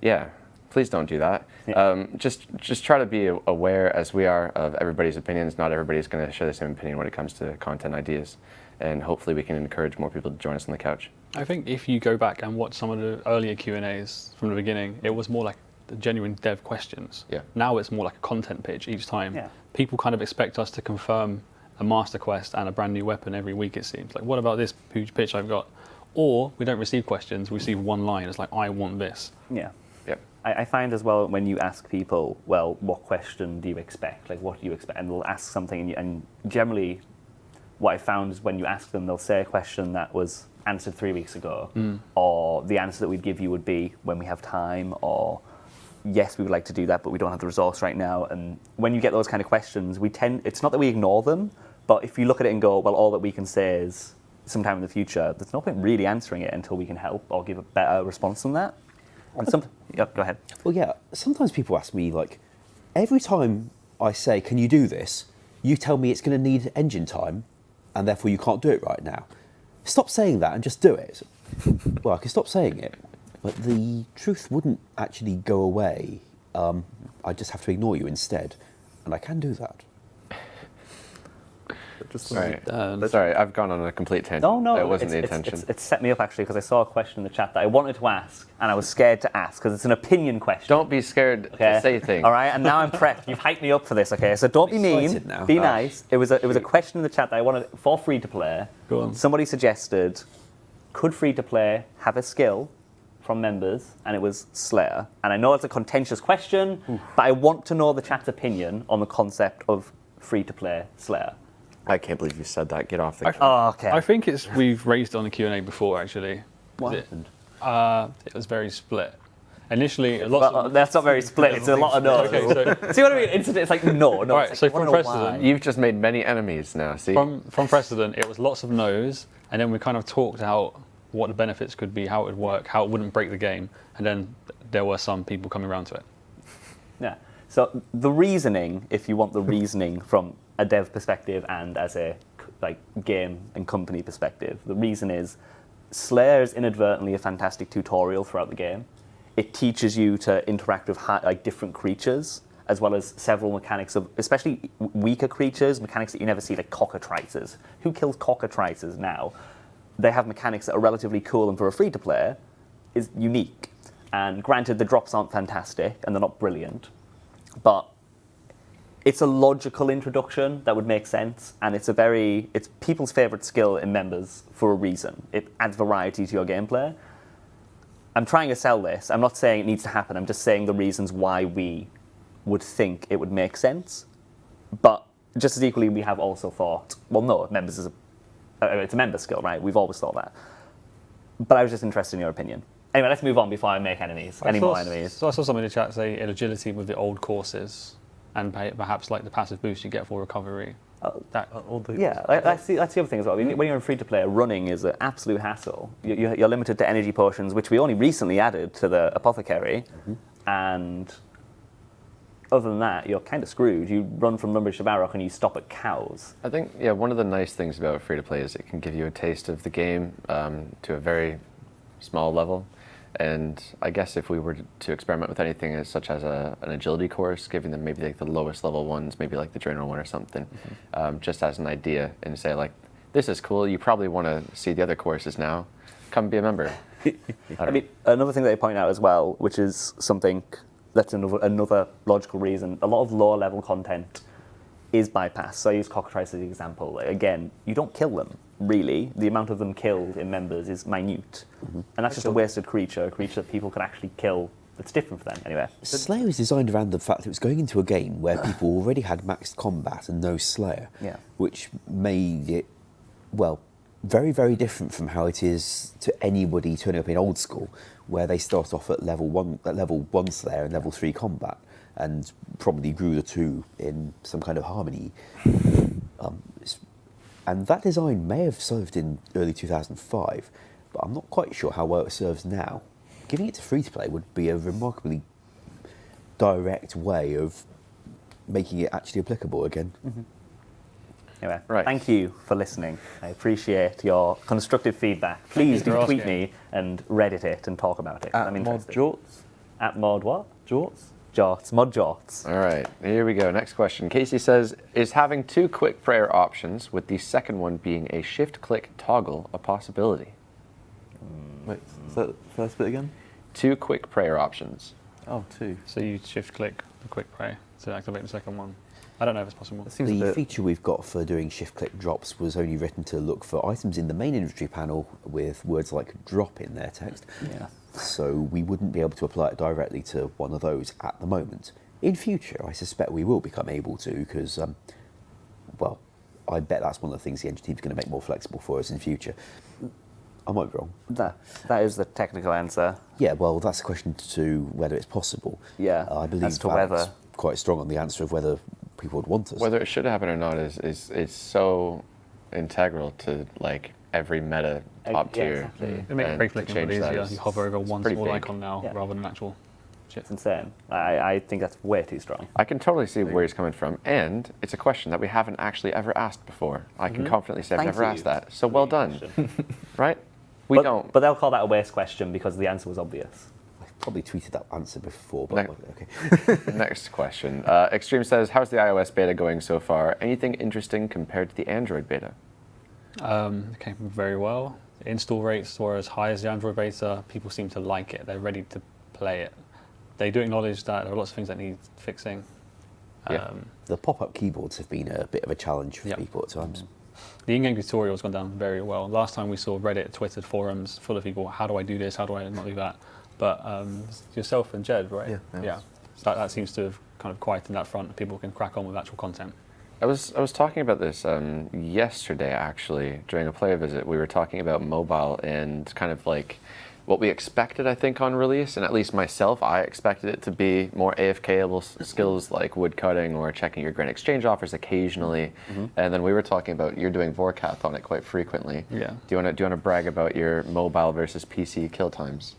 yeah, please don't do that. Yeah. Just try to be aware, as we are, of everybody's opinions. Not everybody's going to share the same opinion when it comes to content ideas. And hopefully we can encourage more people to join us on the couch. I think if you go back and watch some of the earlier Q&As from the beginning, it was more like the genuine dev questions. Yeah. Now it's more like a content pitch each time. Yeah. People kind of expect us to confirm a master quest and a brand new weapon every week, it seems. Like, what about this huge pitch I've got? Or we don't receive questions, we receive one line. It's like, I want this. Yeah. Yep. I find as well, when you ask people, well, what question do you expect? Like, what do you expect? And they'll ask something, and generally what I found is when you ask them, they'll say a question that was answered 3 weeks ago, or the answer that we'd give you would be when we have time, or yes, we would like to do that, but we don't have the resource right now. And when you get those kind of questions, it's not that we ignore them, but if you look at it and go, well, all that we can say is sometime in the future, there's no point really answering it until we can help or give a better response than that. And go ahead. Well, yeah, sometimes people ask me, like, every time I say, can you do this? You tell me it's going to need engine time, and therefore you can't do it right now. Stop saying that and just do it. Well, I can stop saying it, but the truth wouldn't actually go away. I just have to ignore you instead, and I can do that. Sorry, I've gone on a complete tangent. No, that wasn't the intention. It's set me up, actually, because I saw a question in the chat that I wanted to ask, and I was scared to ask, because it's an opinion question. Don't be scared to say things. All right, and now I'm prepped. You've hyped me up for this, okay? So don't be mean. Now. Be nice. It was a question in the chat that I wanted for free to play. Go on. Somebody suggested, could free to play have a skill from members? And it was Slayer. And I know it's a contentious question, but I want to know the chat's opinion on the concept of free to play Slayer. I can't believe you said that. Get off the. Oh, okay. I think we've raised it on the Q&A before, actually. What happened? It was very split. Initially, lots of... That's not very split. It's a lot of no's. Okay, so, See what I mean? It's like no. all right, It's so like, I from wanna know precedent, why. You've just made many enemies now. See. from precedent, it was lots of no's, and then we kind of talked out what the benefits could be, how it would work, how it wouldn't break the game, and then there were some people coming around to it. Yeah. So the reasoning, if you want the reasoning from a dev perspective and as a game and company perspective, the reason is Slayer is inadvertently a fantastic tutorial throughout the game. It teaches you to interact with different creatures, as well as several mechanics of, especially weaker creatures, mechanics that you never see, like cockatrices. Who kills cockatrices now? They have mechanics that are relatively cool, and for a free-to-player, is unique. And granted, the drops aren't fantastic, and they're not brilliant, but it's a logical introduction that would make sense, and it's people's favorite skill in members for a reason. It adds variety to your gameplay. I'm trying to sell this. I'm not saying it needs to happen. I'm just saying the reasons why we would think it would make sense. But just as equally, we have also thought, well, no, members is it's a member skill, right? We've always thought that. But I was just interested in your opinion. Anyway, let's move on before I make any more enemies. So I saw some in the chat say agility with the old courses, and perhaps like the passive boost you get for recovery. All the That's the other thing as well. When you're in free-to-play, running is an absolute hassle. You're limited to energy potions, which we only recently added to the Apothecary, and other than that, you're kind of screwed. You run from Lumbridge to Varrock and you stop at cows. I think, yeah, one of the nice things about free-to-play is it can give you a taste of the game to a very small level. And I guess if we were to experiment with anything such as an agility course, giving them maybe like the lowest level ones, maybe like the general one or something, just as an idea, and say like, this is cool, you probably want to see the other courses now, come be a member. I mean, another thing that they point out as well, which is something that's another logical reason, a lot of lower level content is bypassed. So I use cockatrice as an example. Again, you don't kill them, really. The amount of them killed in members is minute. And that's just a wasted creature, a creature that people can actually kill that's different for them, anyway. Slayer is designed around the fact that it was going into a game where people already had maxed combat and no Slayer, which made it, well, very, very different from how it is to anybody turning up in old school, where they start off at level one Slayer and level 3 combat, and probably grew the two in some kind of harmony. And that design may have served in early 2005, but I'm not quite sure how well it serves now. Giving it to free-to-play would be a remarkably direct way of making it actually applicable again. Anyway, Right. Thank you for listening. I appreciate your constructive feedback. Please do tweet me and Reddit it and talk about it. At I'm Mod interested. Jorts. At Mod what? Jorts? Jorts. Mod Jorts. All right, here we go. Next question. Casey says, is having 2 quick prayer options, with the second one being a shift-click toggle, a possibility? Wait, say the first bit again? 2 quick prayer options. Oh, 2. So you shift-click the quick pray to activate the second one. I don't know if it's possible. It seems a The bit... feature we've got for doing shift-click drops was only written to look for items in the main inventory panel with words like drop in their text. Yeah. So we wouldn't be able to apply it directly to one of those at the moment. In future, I suspect we will become able to, because, well, I bet that's one of the things the engine team's going to make more flexible for us in future. I might be wrong. That is the technical answer. Yeah, well, that's a question to whether it's possible. Yeah, I believe as to Valek's whether- quite strong on the answer of whether people would want us. Whether it should happen or not is so integral to like every meta top yeah, tier. exactly. It makes And break to flicking a bit change that easier. is- You hover over one pretty small big. icon now Yeah. rather than actual shit. It's insane. I think that's way too strong. I can totally see where he's coming from, and it's a question that we haven't actually ever asked before. I can confidently say I've Thank never you. asked that. So well done, Question. right? We but, don't. But they'll call that a waste question because the answer was obvious. I've probably tweeted that answer before, Ne- but okay. Next question. Extreme says, how's the iOS beta going so far? Anything interesting compared to the Android beta? It came very well. Install rates were as high as the Android beta. People seem to like it. They're ready to play it. They do acknowledge that there are lots of things that need fixing. Yeah. The pop-up keyboards have been a bit of a challenge for Yep. people at times. The in-game tutorial has gone down very well. Last time we saw Reddit, Twitter, forums full of people, how do I do this, how do I not do that? But yourself and Jed, right? Yeah. So that seems to have kind of quietened that front. People can crack on with actual content. I was talking about this yesterday, actually, during a player visit. We were talking about mobile and kind of like what we expected, I think, on release. And at least myself, I expected it to be more AFK-able skills like wood cutting or checking your Grand Exchange offers occasionally. And then we were talking about you're doing Vorkath on it quite frequently. Yeah. Do you want to brag about your mobile versus PC kill times?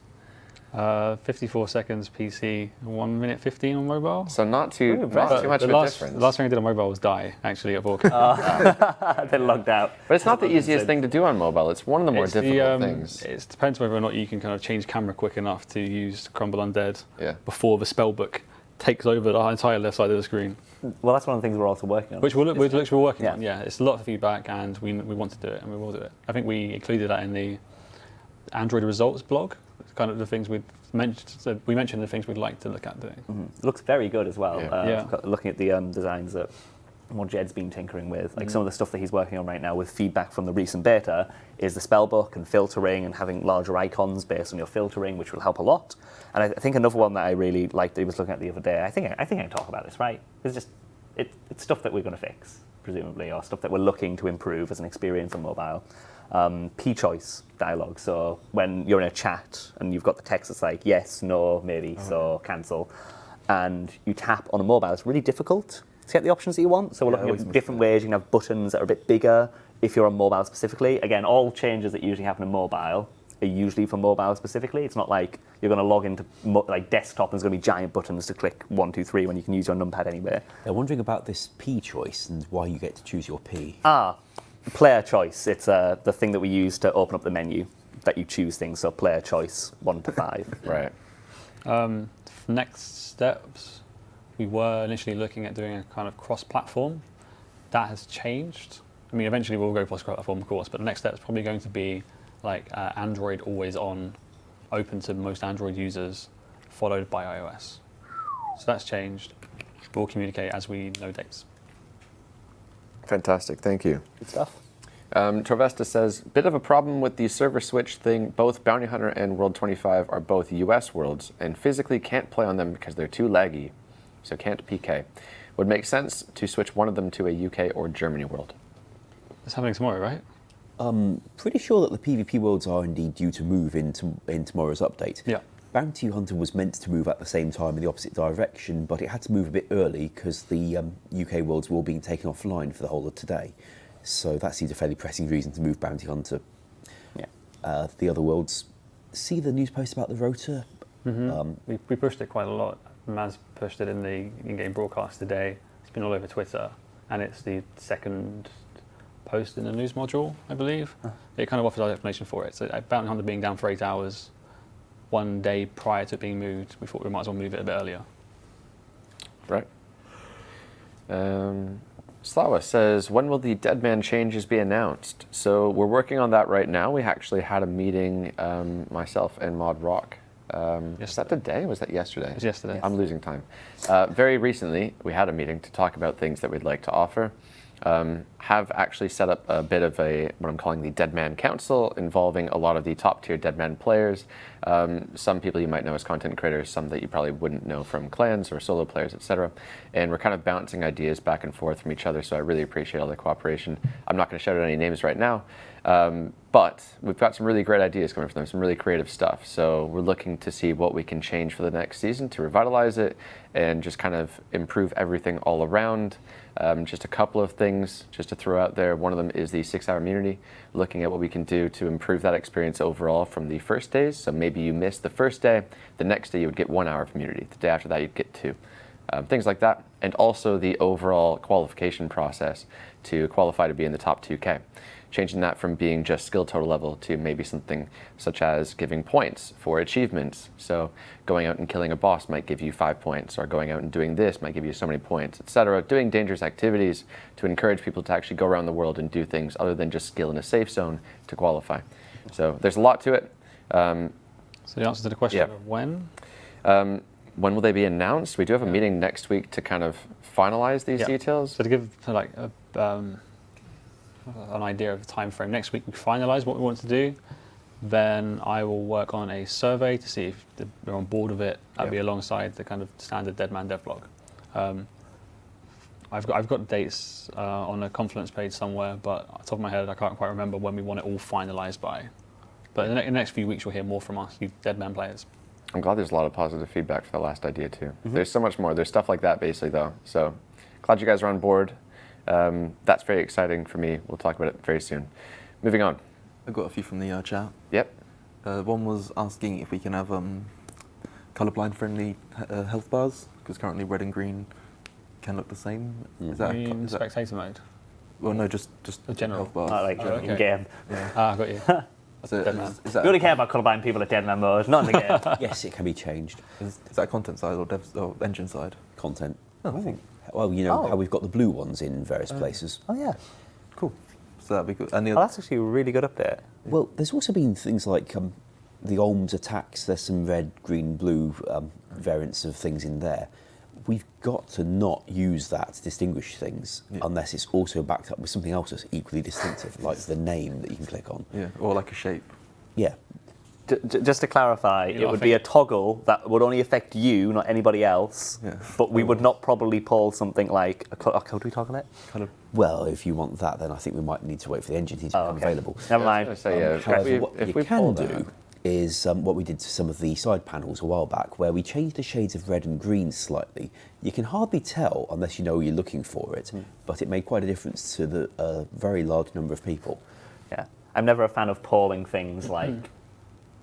54 seconds PC, 1 minute 15 on mobile. So not too much The of a difference. last thing I did on mobile was die, actually, at Volcanic. They're logged out. But it's not the easiest thing to do on mobile. It's one of the more It's difficult things. It depends whether or not you can kind of change camera quick enough to use Crumble Undead Yeah. before the spellbook takes over the entire left side of the screen. Well, that's one of the things we're also working on. Which we're working Yeah. on, yeah. It's a lot of feedback and we want to do it and we will do it. I think we included that in the Android results blog. It's kind of the things we mentioned the things we'd like to look at doing. It looks very good as well. Yeah. Looking at the designs that what Jed's been tinkering with, like some of the stuff that he's working on right now with feedback from the recent beta is the spellbook and filtering and having larger icons based on your filtering, which will help a lot. And I think another one that I really liked that he was looking at the other day, I think I can talk about this, right? It's stuff that we're going to fix, presumably, or stuff that we're looking to improve as an experience on mobile. P-choice dialogue. So when you're in a chat and you've got the text that's like yes, no, maybe, so cancel, and you tap on a mobile, it's really difficult to get the options that you want. So we're Yeah, looking always at miss different that. ways. You can have buttons that are a bit bigger if you're on mobile specifically. Again, all changes that usually happen on mobile are usually for mobile specifically. It's not like you're going to log into like desktop and there's going to be giant buttons to click 1, 2, 3 when you can use your numpad anywhere. They're wondering about this P choice and why you get to choose your P. Player choice. It's the thing that we use to open up the menu that you choose things. So player choice 1 to 5. Right. Next steps, we were initially looking at doing a kind of cross-platform. That has changed. I mean, eventually we'll go cross-platform, of course, but the next step is probably going to be like Android always on, open to most Android users, followed by iOS. So that's changed. We'll communicate as we know dates. Fantastic, thank you. Good stuff. Torvesta says, bit of a problem with the server switch thing. Both Bounty Hunter and World 25 are both US worlds and physically can't play on them because they're too laggy, so can't PK. Would make sense to switch one of them to a UK or Germany world. It's happening tomorrow, right? Pretty sure that the PvP worlds are indeed due to move in tomorrow's update. Yeah. Bounty Hunter was meant to move at the same time in the opposite direction, but it had to move a bit early because the UK worlds were all being taken offline for the whole of today. So that seems a fairly pressing reason to move Bounty Hunter. Yeah. The other worlds, see the news post about the rotor? We pushed it quite a lot. Maz pushed it in the in-game broadcast today. It's been all over Twitter, and it's the second post in the news module, I believe. It kind of offers our explanation for it. So Bounty Hunter being down for 8 hours, 1 day prior to it being moved, we thought we might as well move it a bit earlier. Right. Slawa says, when will the Deadman changes be announced? So we're working on that right now. We actually had a meeting, myself and Mod Rock. Was that today? Was that yesterday? It was yesterday. Yes. I'm losing time. Very recently, we had a meeting to talk about things that we'd like to offer. Have actually set up a bit of what I'm calling the Deadman Council, involving a lot of the top tier Deadman players. Some people you might know as content creators, some that you probably wouldn't know from clans or solo players, etc. And we're kind of bouncing ideas back and forth from each other, so I really appreciate all the cooperation. I'm not going to shout out any names right now, but we've got some really great ideas coming from them, some really creative stuff. So we're looking to see what we can change for the next season to revitalize it and just kind of improve everything all around. Just a couple of things just to throw out there. One of them is the 6-hour immunity, looking at what we can do to improve that experience overall from the first days. So maybe you missed the first day, the next day you would get 1 hour of immunity. The day after that you'd get 2. Things like that. And also the overall qualification process to qualify to be in the top 2K. Changing that from being just skill total level to maybe something such as giving points for achievements. So going out and killing a boss might give you 5 points, or going out and doing this might give you so many points, etc. Doing dangerous activities to encourage people to actually go around the world and do things other than just skill in a safe zone to qualify. So there's a lot to it. So the answer to the question of when? When will they be announced? We do have a meeting next week to kind of finalize these details. So to give like an idea of the time frame, next week we finalise what we want to do. Then I will work on a survey to see if we're on board with it. That'll be alongside the kind of standard Deadman devlog. I've got dates on a Confluence page somewhere, but off the top of my head I can't quite remember when we want it all finalised by. But in the next few weeks you'll hear more from us, you Deadman players. I'm glad there's a lot of positive feedback for the last idea too. There's so much more. There's stuff like that basically though. So glad you guys are on board. That's very exciting for me. We'll talk about it very soon. Moving on. I got a few from the chat. Yep. One was asking if we can have colorblind friendly health bars, because currently red and green can look the same. Is that In spectator mode? Well, no, just The general. health bars. Like okay. in game. Yeah. Got you. So Deadman. is that We only care about colourblind people at Deadman mode, not in the game. Yes, it can be changed. is that content side or engine side? Content. Oh, I think. Well, you know how we've got the blue ones in various places. Oh yeah. Cool. So that'd be good. And the Oh, that's actually a really good update. Well, there's also been things like the Olms attacks. There's some red, green, blue variants of things in there. We've got to not use that to distinguish things unless it's also backed up with something else that's equally distinctive, like the name that you can click on. yeah, or like a shape. Yeah. Just to clarify, it would be a toggle that would only affect you, not anybody else. Yeah. But we would not probably pull something like how do we toggle it? Kind of. Well, if you want that, then I think we might need to wait for the engine to become available. Never mind. So yeah, However, what if you we can pull do that, is what we did to some of the side panels a while back, where we changed the shades of red and green slightly. You can hardly tell unless you know you're looking for it, but it made quite a difference to the very large number of people. Yeah. I'm never a fan of polling things like,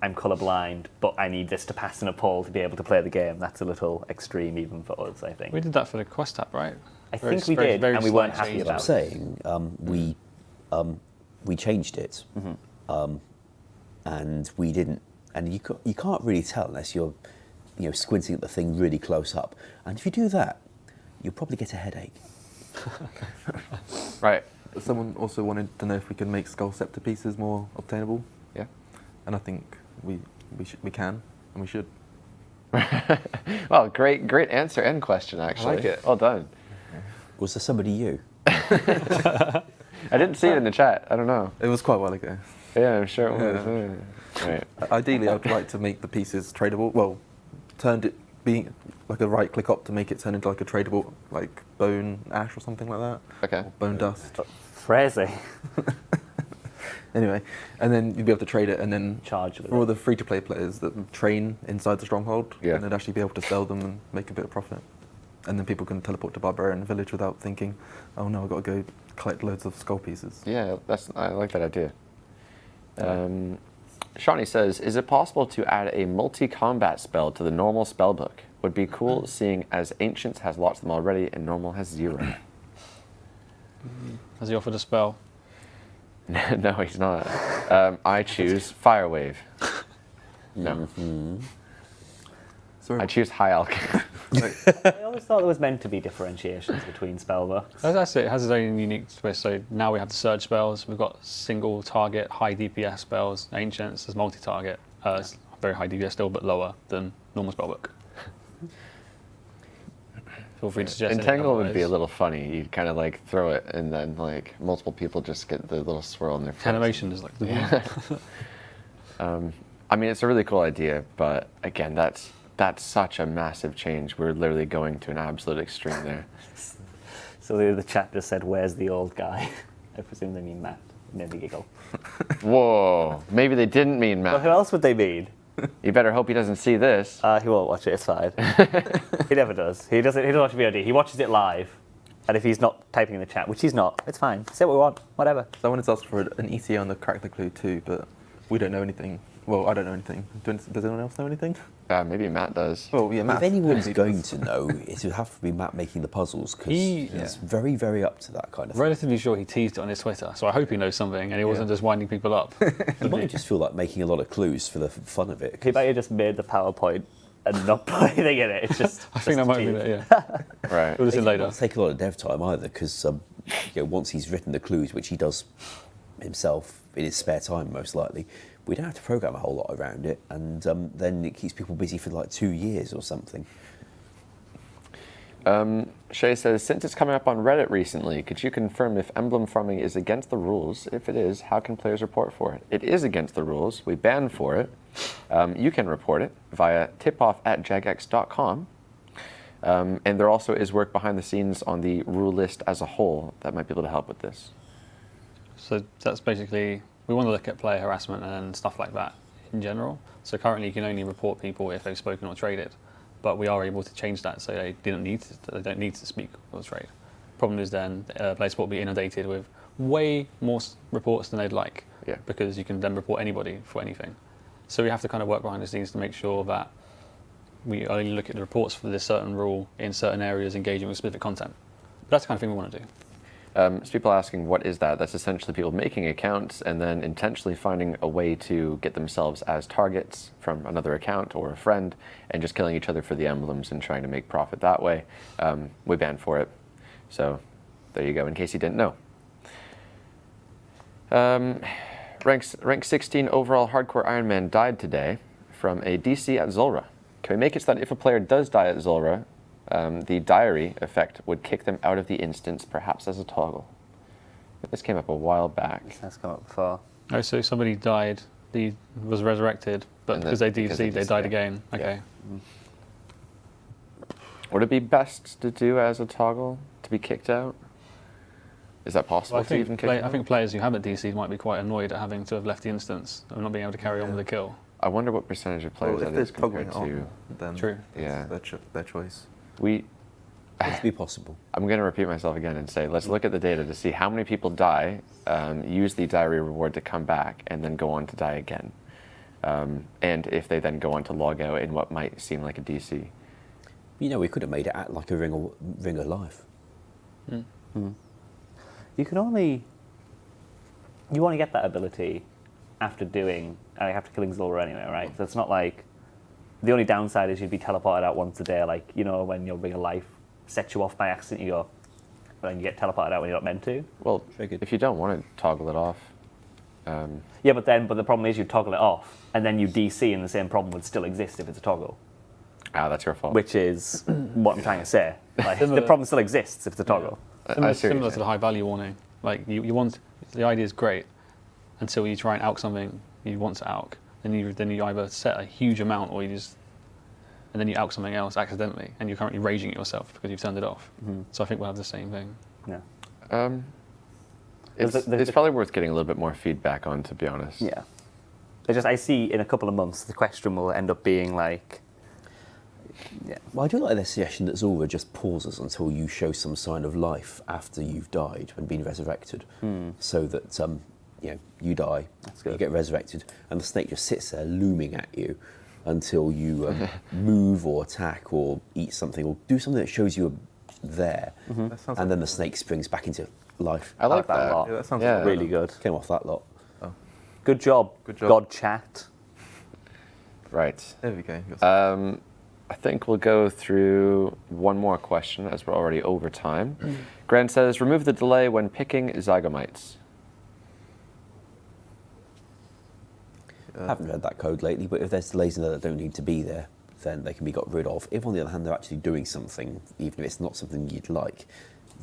I'm colourblind, but I need this to pass in a poll to be able to play the game. That's a little extreme even for us, I think. We did that for the quest tab, right? I think we did, and we weren't happy I'm about it. saying we changed it, and we didn't. And you can't really tell unless you're squinting at the thing really close up. And if you do that, you'll probably get a headache. Right. Someone also wanted to know if we can make skull scepter pieces more obtainable. Yeah. And I think we can and we should. Well, great answer and question, actually. like it. Well done. Was there somebody you? I didn't see it in the chat. I don't know. It was quite a while ago. Yeah, I'm sure it was. Right. Ideally, I'd like to make the pieces tradable. Well, turned it being like a right click op to make it turn into like a tradable, like bone ash or something like that. Okay. Or bone dust. Phrasing. Anyway, and then you'd be able to trade it, and then Charge with for all it. the free-to-play players that train inside the stronghold, Yeah. and they'd actually be able to sell them and make a bit of profit. And then people can teleport to Barbarian Village without thinking, oh no, I've got to go collect loads of skull pieces. Yeah, I like that idea. Shawnee says, is it possible to add a multi-combat spell to the normal spellbook? Would be cool seeing as Ancients has lots of them already and normal has 0. Has he offered a spell? No, he's not. I choose Fire Wave. No. Sorry, I choose High Alch. I always thought there was meant to be differentiations between spellbooks. That's it. It has its own unique twist. So now we have the surge spells. We've got single target, high DPS spells. Ancients is multi-target. It's very high DPS still, but lower than normal spellbook. Feel free to suggest. Entangle would be a little funny. You'd kind of like throw it, and then like multiple people just get the little swirl in their face. Animation is like the I mean, it's a really cool idea, but again, that's such a massive change. We're literally going to an absolute extreme there. So the chat just said, where's the old guy? I presume they mean Matt. Nearly giggle. Whoa, maybe they didn't mean Well, Matt. who else would they mean? You better hope he doesn't see this. He won't watch it, it's fine. He never does. He doesn't watch VOD. He watches it live. And if he's not typing in the chat, which he's not, it's fine. Say what we want, whatever. So I wanted to ask for an ETA on the Crack the Clue too, but we don't know anything. Well, I don't know anything. Does anyone else know anything? Maybe Matt does. Well, yeah, Matt. If anyone's going to know, it would have to be Matt making the puzzles, because he's very, very up to that kind of thing. relatively sure he teased it on his Twitter, so I hope he knows something and he wasn't just winding people up. He might just feel like making a lot of clues for the fun of it. He might have just made the PowerPoint and not put anything in it. It's just. I think that might be cheese. it, yeah. Right. We'll see It later. doesn't take a lot of dev time either, because once he's written the clues, which he does himself in his spare time most likely, we don't have to program a whole lot around it, and then it keeps people busy for like 2 years or something. Shay says, since it's coming up on Reddit recently, could you confirm if emblem farming is against the rules? If it is, how can players report for it? It is against the rules. We ban for it. You can report it via tipoff@jagex.com. And there also is work behind the scenes on the rule list as a whole that might be able to help with this. So that's basically, we want to look at player harassment and stuff like that in general. So currently you can only report people if they've spoken or traded, but we are able to change that so they don't need to speak or trade. Problem is then player support will be inundated with way more reports than they'd like, because you can then report anybody for anything. So we have to kind of work behind the scenes to make sure that we only look at the reports for this certain rule in certain areas engaging with specific content. But that's the kind of thing we want to do. So people asking, what is that? That's essentially people making accounts and then intentionally finding a way to get themselves as targets from another account or a friend and just killing each other for the emblems and trying to make profit that way. We ban for it. So there you go, in case you didn't know. Rank 16 overall hardcore Ironman died today from a DC at Zulrah. Can we make it so that if a player does die at Zulrah, the diary effect would kick them out of the instance, perhaps as a toggle? This came up a while back. That's come up before. Oh, so somebody died, he was resurrected, but because they DC'd, they died again. Okay. Would it be best to do as a toggle to be kicked out? Is that possible to even kick I out? think players who haven't DC'd might be quite annoyed at having to have left the instance and not being able to carry on with the kill. I wonder what percentage of players Well, if that is they're toggling compared it to. on, then True. Yeah. it's their choice. It'd be possible. I'm going to repeat myself again and say, let's look at the data to see how many people die, use the diary reward to come back, and then go on to die again. And if they then go on to log out in what might seem like a DC. You know, we could have made it act like a ring of life. You can only... You want to get that ability after killing Zulrah anyway, right? So it's not like... The only downside is you'd be teleported out once a day, like, you know, when your ring of life sets you off by accident, you go... And you get teleported out when you're not meant to. Well, Triggered. if you don't want to toggle it off. Yeah, but the problem is you toggle it off, and then you DC, and the same problem would still exist if it's a toggle. That's your fault. Which is what I'm trying to say. Like, the problem still exists if it's a toggle. I see what you're Similar to saying. the high value warning. Like you want the idea is great until you try and alch something you want to alch. Then you either set a huge amount or and then you alch something else accidentally, and you're currently raging at yourself because you've turned it off. So I think we'll have the same thing. Yeah. It's probably worth getting a little bit more feedback on, to be honest. Yeah. I see in a couple of months the question will end up being like, yeah. Well, I do like their suggestion that Zulrah just pauses until you show some sign of life after you've died and been resurrected, so that you die, you good. get resurrected, and the snake just sits there looming at you until you move or attack or eat something or do something that shows you are there, That sounds and then the snake springs back into life. I like that a lot. Yeah, that sounds Yeah. Really good. Came off that lot. Good job. Good job. God chat. Right. There we go. I think we'll go through one more question as we're already over time. Grant says, remove the delay when picking zygomites. I haven't read that code lately, but if there's delays in there that don't need to be there, then they can be got rid of. If, on the other hand, they're actually doing something, even if it's not something you'd like,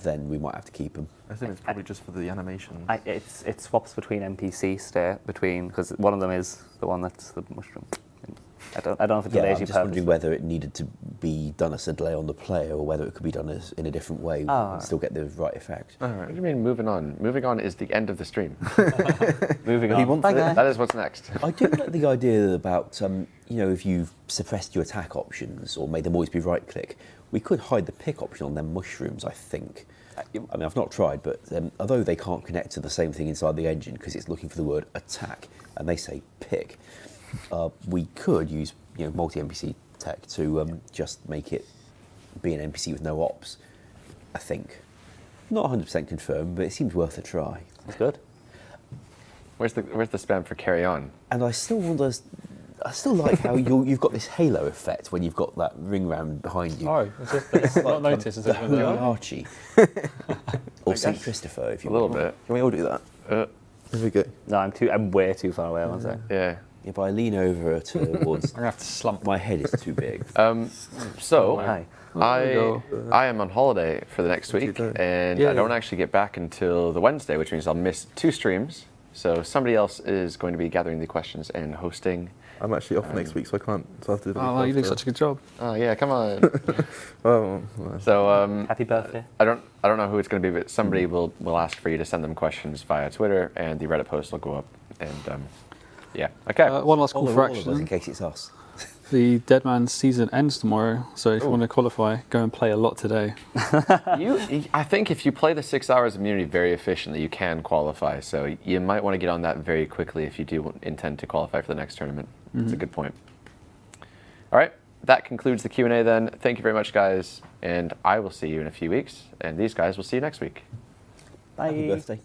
then we might have to keep them. I think it's probably just for the animation. It swaps between NPC because one of them is the one that's the mushroom. I don't know if it Yeah, delays I'm you just wondering purposely. whether it needed to be done as a delay on the player or whether it could be done as in a different way and still get the right effect. All What right. do you mean moving on? Moving on is the end of the stream. Moving on. He wants Bye, it. guys. That is what's next. I do like the idea about, if you've suppressed your attack options or made them always be right-click, we could hide the pick option on them mushrooms, I think. I mean, I've not tried, but although they can't connect to the same thing inside the engine because it's looking for the word attack, and they say pick, we could use multi-NPC tech to just make it be an NPC with no ops, I think. Not 100% confirmed, but it seems worth a try. That's good. Where's the spam for carry on? And I still like how you've got this halo effect when you've got that ring round behind you. Oh, it's not noticed. Is The it? Holy Archie. Or St. Christopher, if you A little want. bit. Can we all do that? There we go. No, I'm way too far away. One sec. Yeah. If I lean over towards, I'm gonna have to slump. my head is too big. So, Hi. I am on holiday for the next week, and I don't actually get back until the Wednesday, which means I'll miss 2 streams. So somebody else is going to be gathering the questions and hosting. I'm actually off next week, so I can't. So I have to do the Oh, week wow, you did after. such a good job. Oh yeah, come on. Well, So Happy birthday. I don't know who it's going to be, but somebody will ask for you to send them questions via Twitter, and the Reddit post will go up. And yeah, okay. One last all call of for us, in action. case it's us. The Deadman season ends tomorrow, so if you want to qualify, go and play a lot today. I think if you play the 6 hours of Immunity very efficiently, you can qualify. So you might want to get on that very quickly if you do intend to qualify for the next tournament. That's a good point. All right, that concludes the Q&A then. Thank you very much, guys, and I will see you in a few weeks, and these guys will see you next week. Bye. Happy birthday.